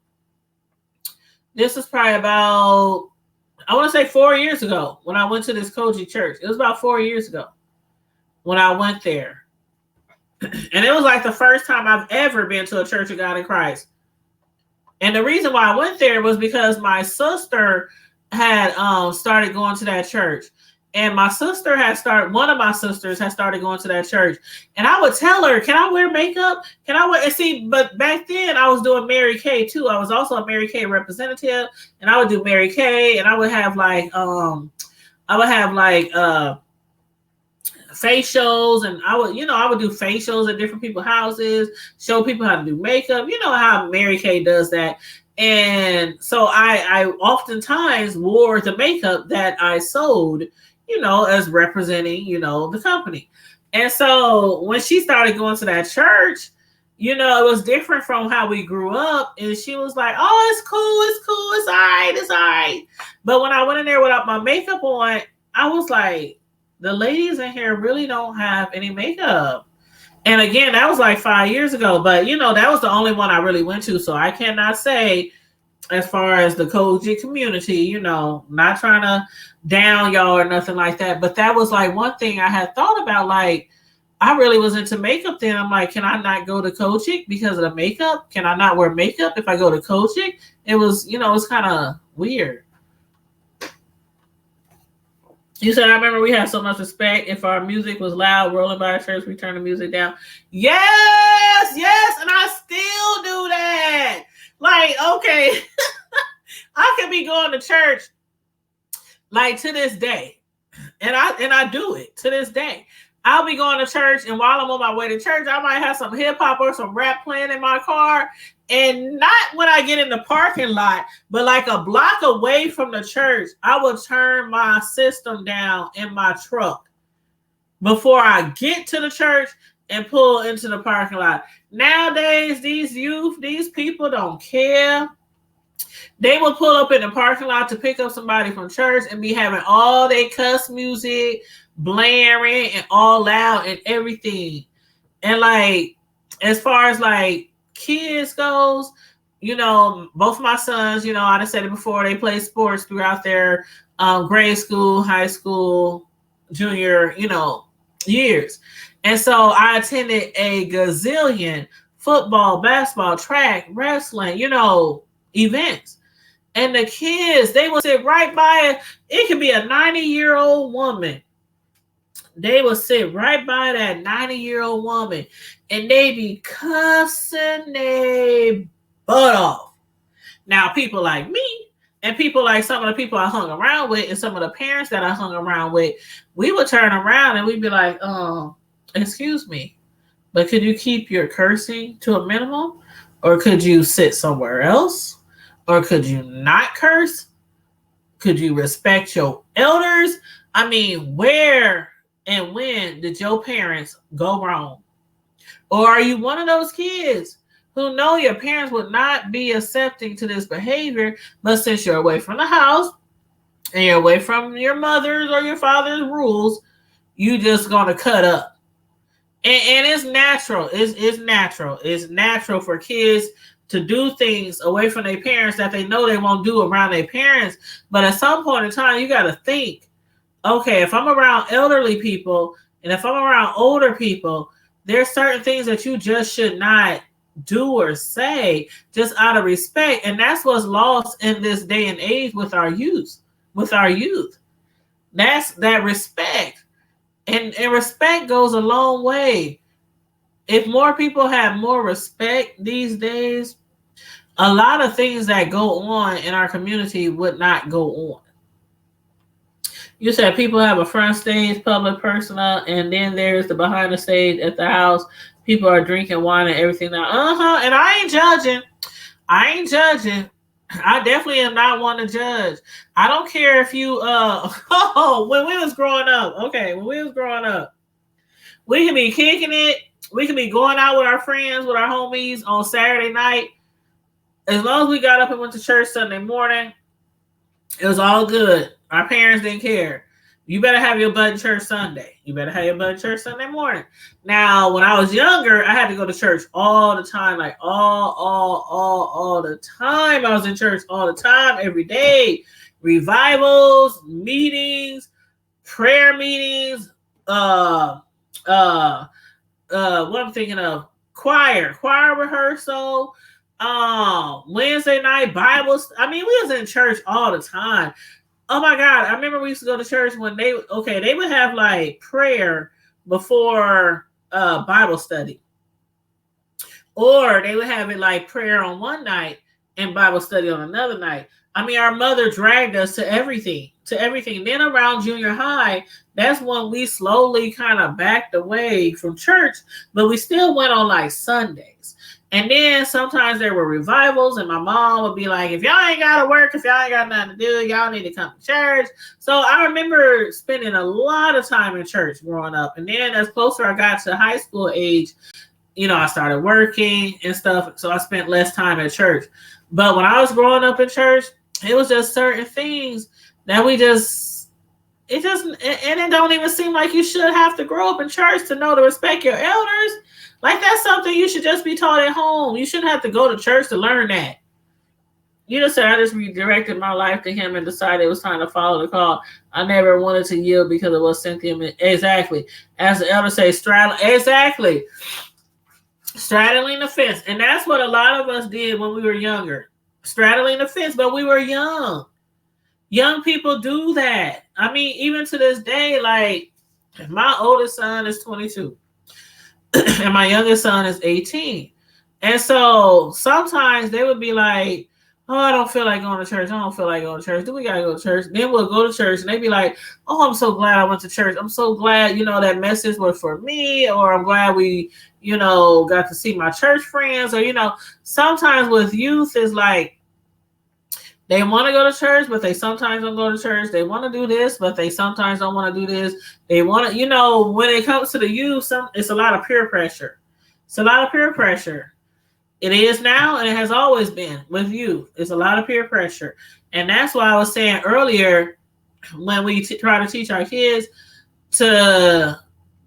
I want to say 4 years ago when I went to this Kojic church. It was about 4 years ago when I went there. And it was like the first time I've ever been to a Church of God in Christ. And the reason why I went there was because my sister had started going to that church. And one of my sisters had started going to that church. And I would tell her, can I wear makeup? And see, but back then I was doing Mary Kay too. I was also a Mary Kay representative. And I would do Mary Kay. And I would have facials, and I would do facials at different people's houses, show people how to do makeup. You know how Mary Kay does that. And so I oftentimes wore the makeup that I sold, as representing, the company. And so when she started going to that church, it was different from how we grew up. And she was like, oh, it's cool. It's all right. But when I went in there without my makeup on, I was like, the ladies in here really don't have any makeup. And again, that was like 5 years ago. But, that was the only one I really went to. So I cannot say, as far as the Kojic community, not trying to down y'all or nothing like that. But that was like one thing I had thought about. Like, I really was into makeup then. I'm like, can I not go to Kojic because of the makeup? Can I not wear makeup if I go to Kojic? It was, it's kind of weird. You said, I remember we had so much respect. If our music was loud, rolling by our church, we turn the music down. Yes. And I still do that. Like, okay, I could be going to church like to this day. And I do it to this day. I'll be going to church, and while I'm on my way to church, I might have some hip hop or some rap playing in my car. And not when I get in the parking lot, but like a block away from the church, I will turn my system down in my truck before I get to the church and pull into the parking lot. Nowadays, these people don't care. They will pull up in the parking lot to pick up somebody from church and be having all their cuss music blaring and all loud and everything. And like, as far as like kids goes, both my sons, I said it before, they play sports throughout their grade school, high school, junior, years. And so I attended a gazillion football, basketball, track, wrestling, events. And the kids, they would sit right by it could be a 90-year-old woman. They would sit right by that 90-year-old woman and they be cussing their butt off. Now, people like me and people like some of the people I hung around with and some of the parents that I hung around with, we would turn around and we'd be like, excuse me, but could you keep your cursing to a minimum? Or could you sit somewhere else? Or could you not curse? Could you respect your elders? I mean, where and when did your parents go wrong? Or are you one of those kids who know your parents would not be accepting to this behavior, but since you're away from the house and you're away from your mother's or your father's rules, you just gonna cut up? And it's natural. It's natural. It's natural for kids to do things away from their parents that they know they won't do around their parents. But at some point in time, you got to think, okay, if I'm around elderly people and if I'm around older people, there's certain things that you just should not do or say just out of respect. And that's what's lost in this day and age with our youth. That's that respect. And respect goes a long way. If more people have more respect these days, a lot of things that go on in our community would not go on. You said people have a front stage, public persona, and then there's the behind the stage at the house. People are drinking wine and everything now. And I ain't judging. I definitely am not one to judge. I don't care if you when we was growing up, we can be kicking it. We can be going out with our friends, with our homies on Saturday night. As long as we got up and went to church Sunday morning, it was all good. Our parents didn't care. You better have your butt in church Sunday. You better have your butt in church Sunday morning. Now, when I was younger, I had to go to church all the time, like all the time. I was in church all the time, every day. Revivals, meetings, prayer meetings, what I'm thinking of, choir rehearsal, Wednesday night Bible. I mean, we was in church all the time. Oh my God. I remember we used to go to church when they would have like prayer before Bible study. Or they would have it like prayer on one night and Bible study on another night. I mean, our mother dragged us to everything. Then around junior high, that's when we slowly kind of backed away from church, but we still went on like Sundays. And then sometimes there were revivals, and my mom would be like, if y'all ain't got to work, if y'all ain't got nothing to do, y'all need to come to church. So I remember spending a lot of time in church growing up. And then as closer I got to high school age, I started working and stuff. So I spent less time at church. But when I was growing up in church, it was just certain things that it don't even seem like you should have to grow up in church to know to respect your elders. Like, that's something you should just be taught at home. You shouldn't have to go to church to learn that. You just said, I just redirected my life to him and decided it was time to follow the call. I never wanted to yield because it was Cynthia. Exactly. As the elder say, straddling the fence. And that's what a lot of us did when we were younger. Straddling the fence, but we were young. Young people do that. I mean, even to this day, like, my oldest son is 22 and my youngest son is 18. And so sometimes they would be like, oh, I don't feel like going to church. Do we got to go to church? Then we'll go to church and they'd be like, oh, I'm so glad I went to church. I'm so glad, that message was for me, or I'm glad we, got to see my church friends, or, sometimes with youth is like, they want to go to church, but they sometimes don't go to church. They want to do this, but they sometimes don't want to do this. They want to, when it comes to the youth, it's a lot of peer pressure. It is now, and it has always been with youth. It's a lot of peer pressure. And that's why I was saying earlier, when we try to teach our kids to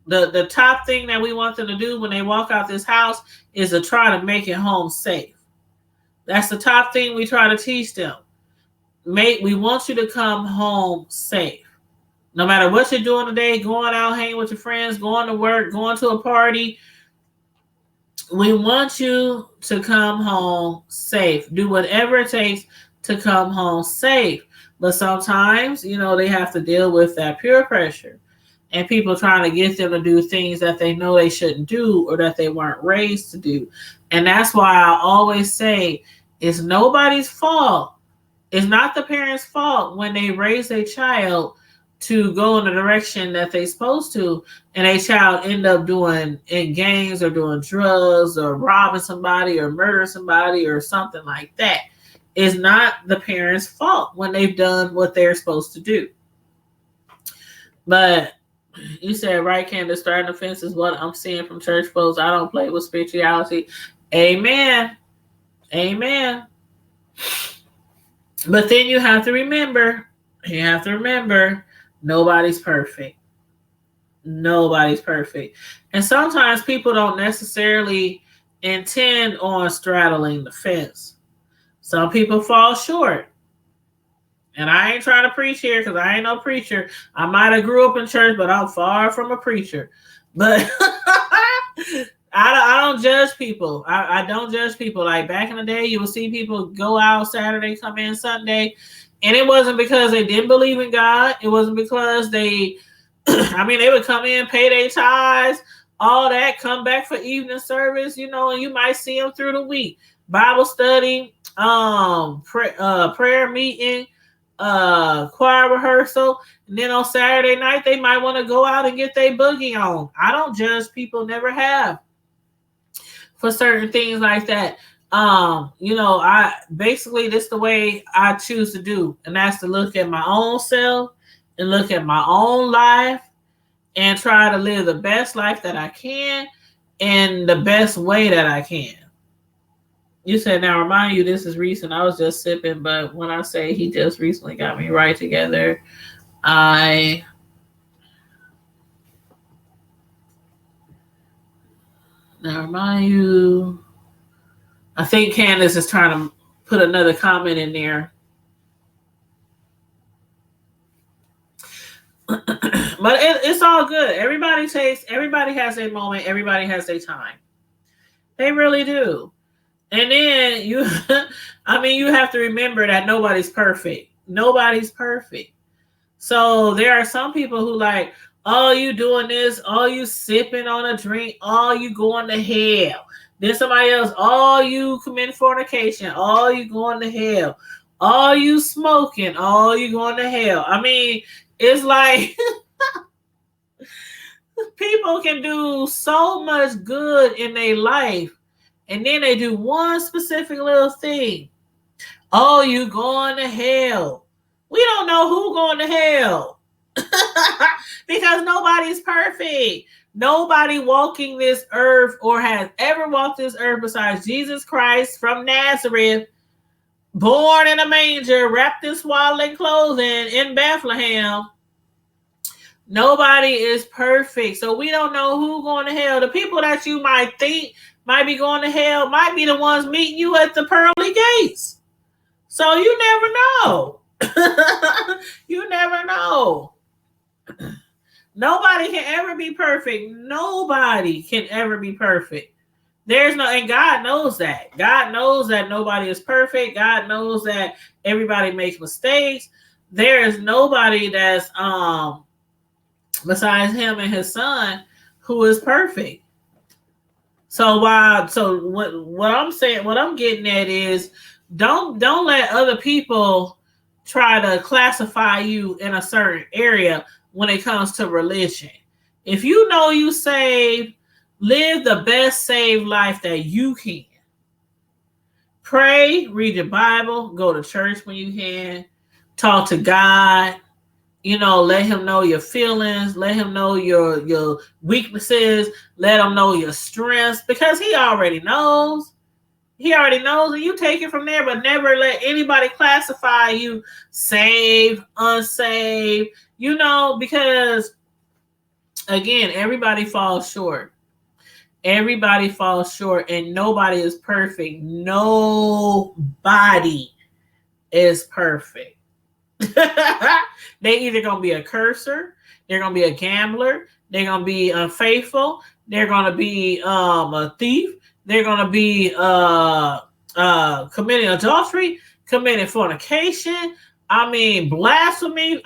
the top thing that we want them to do when they walk out this house is to try to make it home safe. That's the top thing we try to teach them. We want you to come home safe. No matter what you're doing today, going out, hanging with your friends, going to work, going to a party, we want you to come home safe. Do whatever it takes to come home safe. But sometimes, they have to deal with that peer pressure and people trying to get them to do things that they know they shouldn't do or that they weren't raised to do. And that's why I always say it's nobody's fault. It's not the parents' fault when they raise a child to go in the direction that they're supposed to, and a child end up doing in gangs or doing drugs or robbing somebody or murdering somebody or something like that. It's not the parents' fault when they've done what they're supposed to do. But you said, right, Candace, starting the fence is what I'm seeing from church folks. I don't play with spirituality. Amen. But then you have to remember, nobody's perfect. And sometimes people don't necessarily intend on straddling the fence. Some people fall short. And I ain't trying to preach here because I ain't no preacher. I might have grew up in church, but I'm far from a preacher. But I don't judge people. I don't judge people. Like back in the day, you would see people go out Saturday, come in Sunday, and it wasn't because they didn't believe in God. It wasn't because they, I mean, they would come in, pay their tithes, all that, come back for evening service, you know, and you might see them through the week. Bible study, prayer meeting, choir rehearsal, and then on Saturday night they might want to go out and get their boogie on. I don't judge people, never have, for certain things like that. You know, I basically this the way I choose to do, and that's to look at my own self and look at my own life and try to live the best life that I can in the best way that I can. You said, now remind you, this is recent. I was just sipping, but when I say he just recently got me right together, now remind you, I think Candace is trying to put another comment in there. But it's all good. Everybody has their moment. Everybody has their time. They really do. And then you have to remember that nobody's perfect. Nobody's perfect. So there are some people who like, oh, you doing this, oh, you sipping on a drink, oh, you going to hell. Then somebody else, oh, you committing fornication, oh, you going to hell. Oh, you smoking, oh, you going to hell. I mean, it's like people can do so much good in their life, and then they do one specific little thing. Oh, you going to hell. We don't know who going to hell. Because nobody's perfect. Nobody walking this earth or has ever walked this earth besides Jesus Christ from Nazareth, born in a manger, wrapped in swaddling clothing in Bethlehem. Nobody is perfect. So we don't know who's going to hell. The people that you might think might be going to hell might be the ones meeting you at the pearly gates. So you never know. You never know. Nobody can ever be perfect. Nobody can ever be perfect. And God knows that. God knows that nobody is perfect. God knows that everybody makes mistakes. There is nobody that's besides him and his son who is perfect. So what I'm saying, what I'm getting at is don't let other people try to classify you in a certain area when it comes to religion. If you know you saved, live the best saved life that you can. Pray, read your Bible, go to church when you can, talk to God, let him know your feelings, let him know your weaknesses, let him know your strengths, because he already knows. He already knows, and you take it from there, but never let anybody classify you saved, unsaved, because again, everybody falls short. Everybody falls short, and nobody is perfect. Nobody is perfect. They either going to be a cursor, they're going to be a gambler, they're going to be unfaithful, they're going to be a thief, they're going to be committing adultery, committing fornication, blasphemy.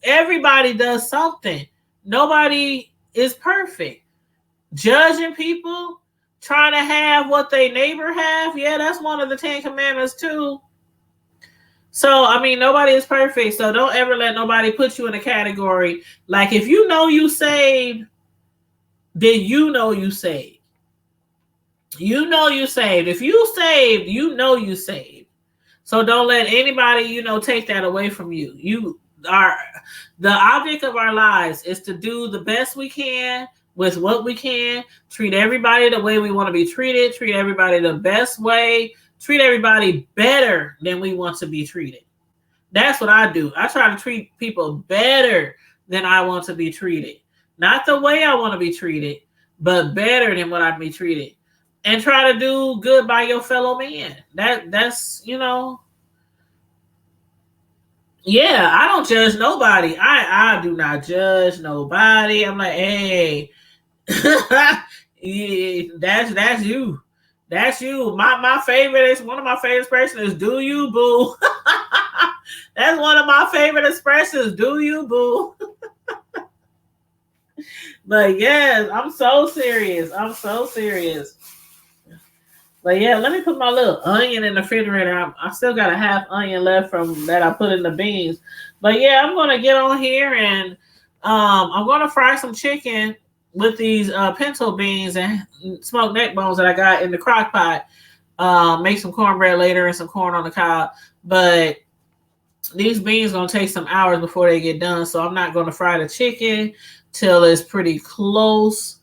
Everybody does something. Nobody is perfect. Judging people, trying to have what they neighbor have, yeah, that's one of the 10 Commandments too. So, nobody is perfect. So don't ever let nobody put you in a category. Like, if you know you saved, then you know you saved. You know you saved. If you saved, you know you saved. So don't let anybody, take that away from you. The object of our lives is to do the best we can with what we can. Treat everybody the way we want to be treated. Treat everybody the best way. Treat everybody better than we want to be treated. That's what I do. I try to treat people better than I want to be treated. Not the way I want to be treated, but better than what I'd be treated. And try to do good by your fellow man. That's yeah, I don't judge nobody. I do not judge nobody. I'm like, hey, Yeah, that's you. That's you. My favorite is one of my favorite expressions is "Do you boo?" That's one of my favorite expressions. "Do you boo?" But yes, I'm so serious. I'm so serious. But yeah, let me put my little onion in the refrigerator. I still got a half onion left from that I put in the beans. But yeah, I'm gonna get on here and I'm gonna fry some chicken with these pinto beans and smoked neck bones that I got in the crock pot. Make some cornbread later and some corn on the cob. But these beans gonna take some hours before they get done, so I'm not gonna fry the chicken till it's pretty close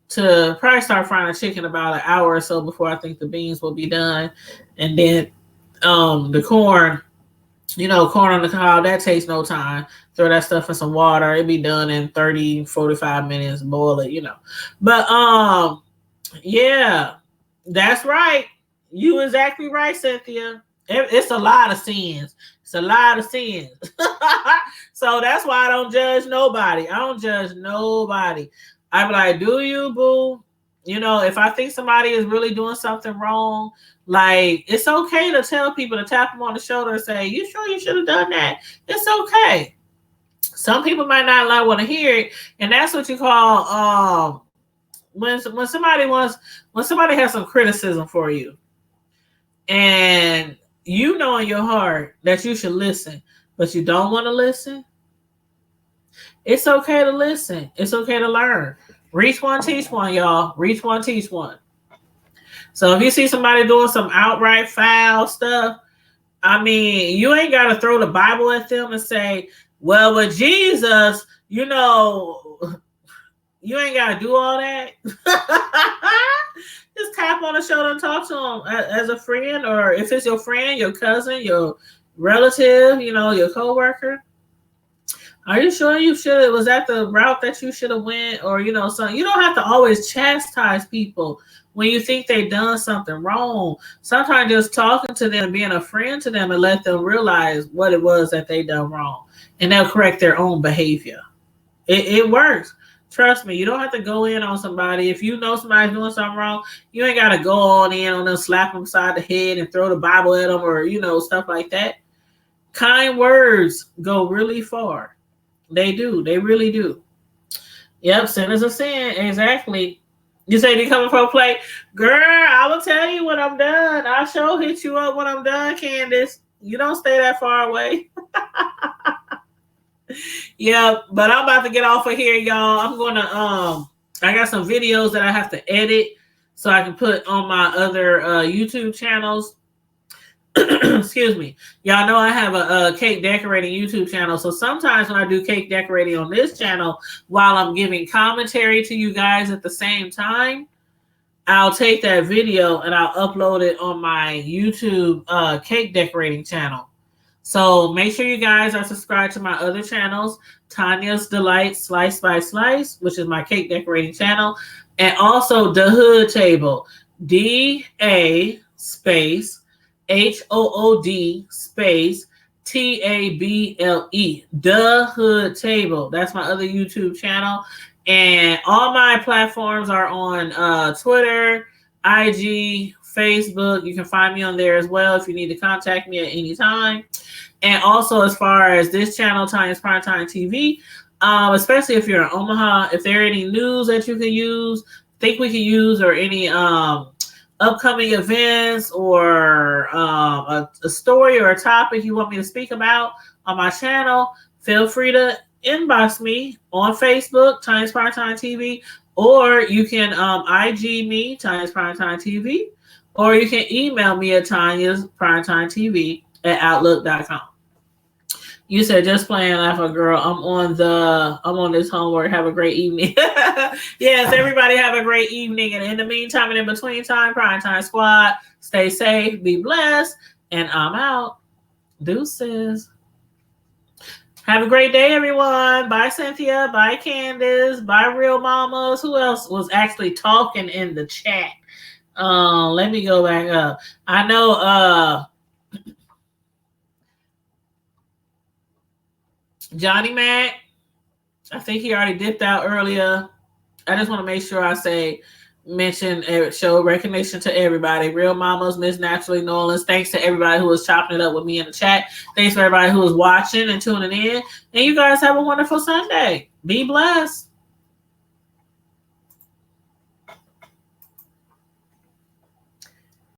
to probably start frying the chicken about an hour or so before I think the beans will be done. And then the corn, corn on the cob, that takes no time. Throw that stuff in some water. It'll be done in 30, 45 minutes, boil it. But yeah, that's right. You exactly right, Cynthia. It's a lot of sins. It's a lot of sins. So that's why I don't judge nobody. I don't judge nobody. I be like, do you, boo? If I think somebody is really doing something wrong, like it's okay to tell people to tap them on the shoulder and say, "You sure you should have done that?" It's okay. Some people might not want to hear it, and that's what you call when somebody has some criticism for you, and you know in your heart that you should listen, but you don't want to listen. It's okay to listen. It's okay to learn. Reach one, teach one, y'all. Reach one, teach one. So if you see somebody doing some outright foul stuff, I mean, you ain't got to throw the Bible at them and say, "Well, with Jesus, you ain't got to do all that." Just tap on the shoulder and talk to them as a friend, or if it's your friend, your cousin, your relative, your coworker. Are you sure you should? Was that the route that you should have went, or something? You don't have to always chastise people when you think they've done something wrong. Sometimes just talking to them, being a friend to them, and let them realize what it was that they done wrong, and they'll correct their own behavior. It works. Trust me, you don't have to go in on somebody. If you know somebody's doing something wrong, you ain't got to go on in on them, slap them side the head and throw the Bible at them or, stuff like that. Kind words go really far. They do. They really do. Yep, sin is a sin. Exactly. You say they coming for a play? Girl, I will tell you when I'm done. I'll sure hit you up when I'm done, Candace. You don't stay that far away. Yeah, but I'm about to get off of here, y'all. I'm gonna I got some videos that I have to edit so I can put on my other YouTube channels. Excuse me. Y'all know I have a cake decorating YouTube channel. So sometimes when I do cake decorating on this channel, while I'm giving commentary to you guys at the same time, I'll take that video and I'll upload it on my YouTube cake decorating channel. So make sure you guys are subscribed to my other channels, Tanya's Delight Slice by Slice, which is my cake decorating channel, and also The Hood Table, DA space HOOD space TABLE, The Hood Table. That's my other YouTube channel. And all my platforms are on Twitter, IG, Facebook. You can find me on there as well if you need to contact me at any time. And also, as far as this channel, Tanya's Primetime TV, especially if you're in Omaha, if there are any news that you can use, think we can use, or any upcoming events, or a story or a topic you want me to speak about on my channel, feel free to inbox me on Facebook, Tanya's Primetime TV, or you can IG me, Tanya's Primetime TV, or you can email me at Tanya's Primetime TV at outlook.com. You said just playing, laugh, girl. I'm on this homework. Have a great evening. Yes, everybody have a great evening. And in the meantime and in between time, Primetime Squad, stay safe, be blessed, and I'm out. Deuces. Have a great day, everyone. Bye, Cynthia. Bye, Candace. Bye, Real Mamas. Who else was actually talking in the chat? Let me go back up. I know Johnny Mac, I think he already dipped out earlier. I just want to make sure I say mention, show recognition to everybody. Real Mamas, Miss Naturally Nolans. Thanks to everybody who was chopping it up with me in the chat. Thanks for everybody who was watching and tuning in. And you guys have a wonderful Sunday. Be blessed.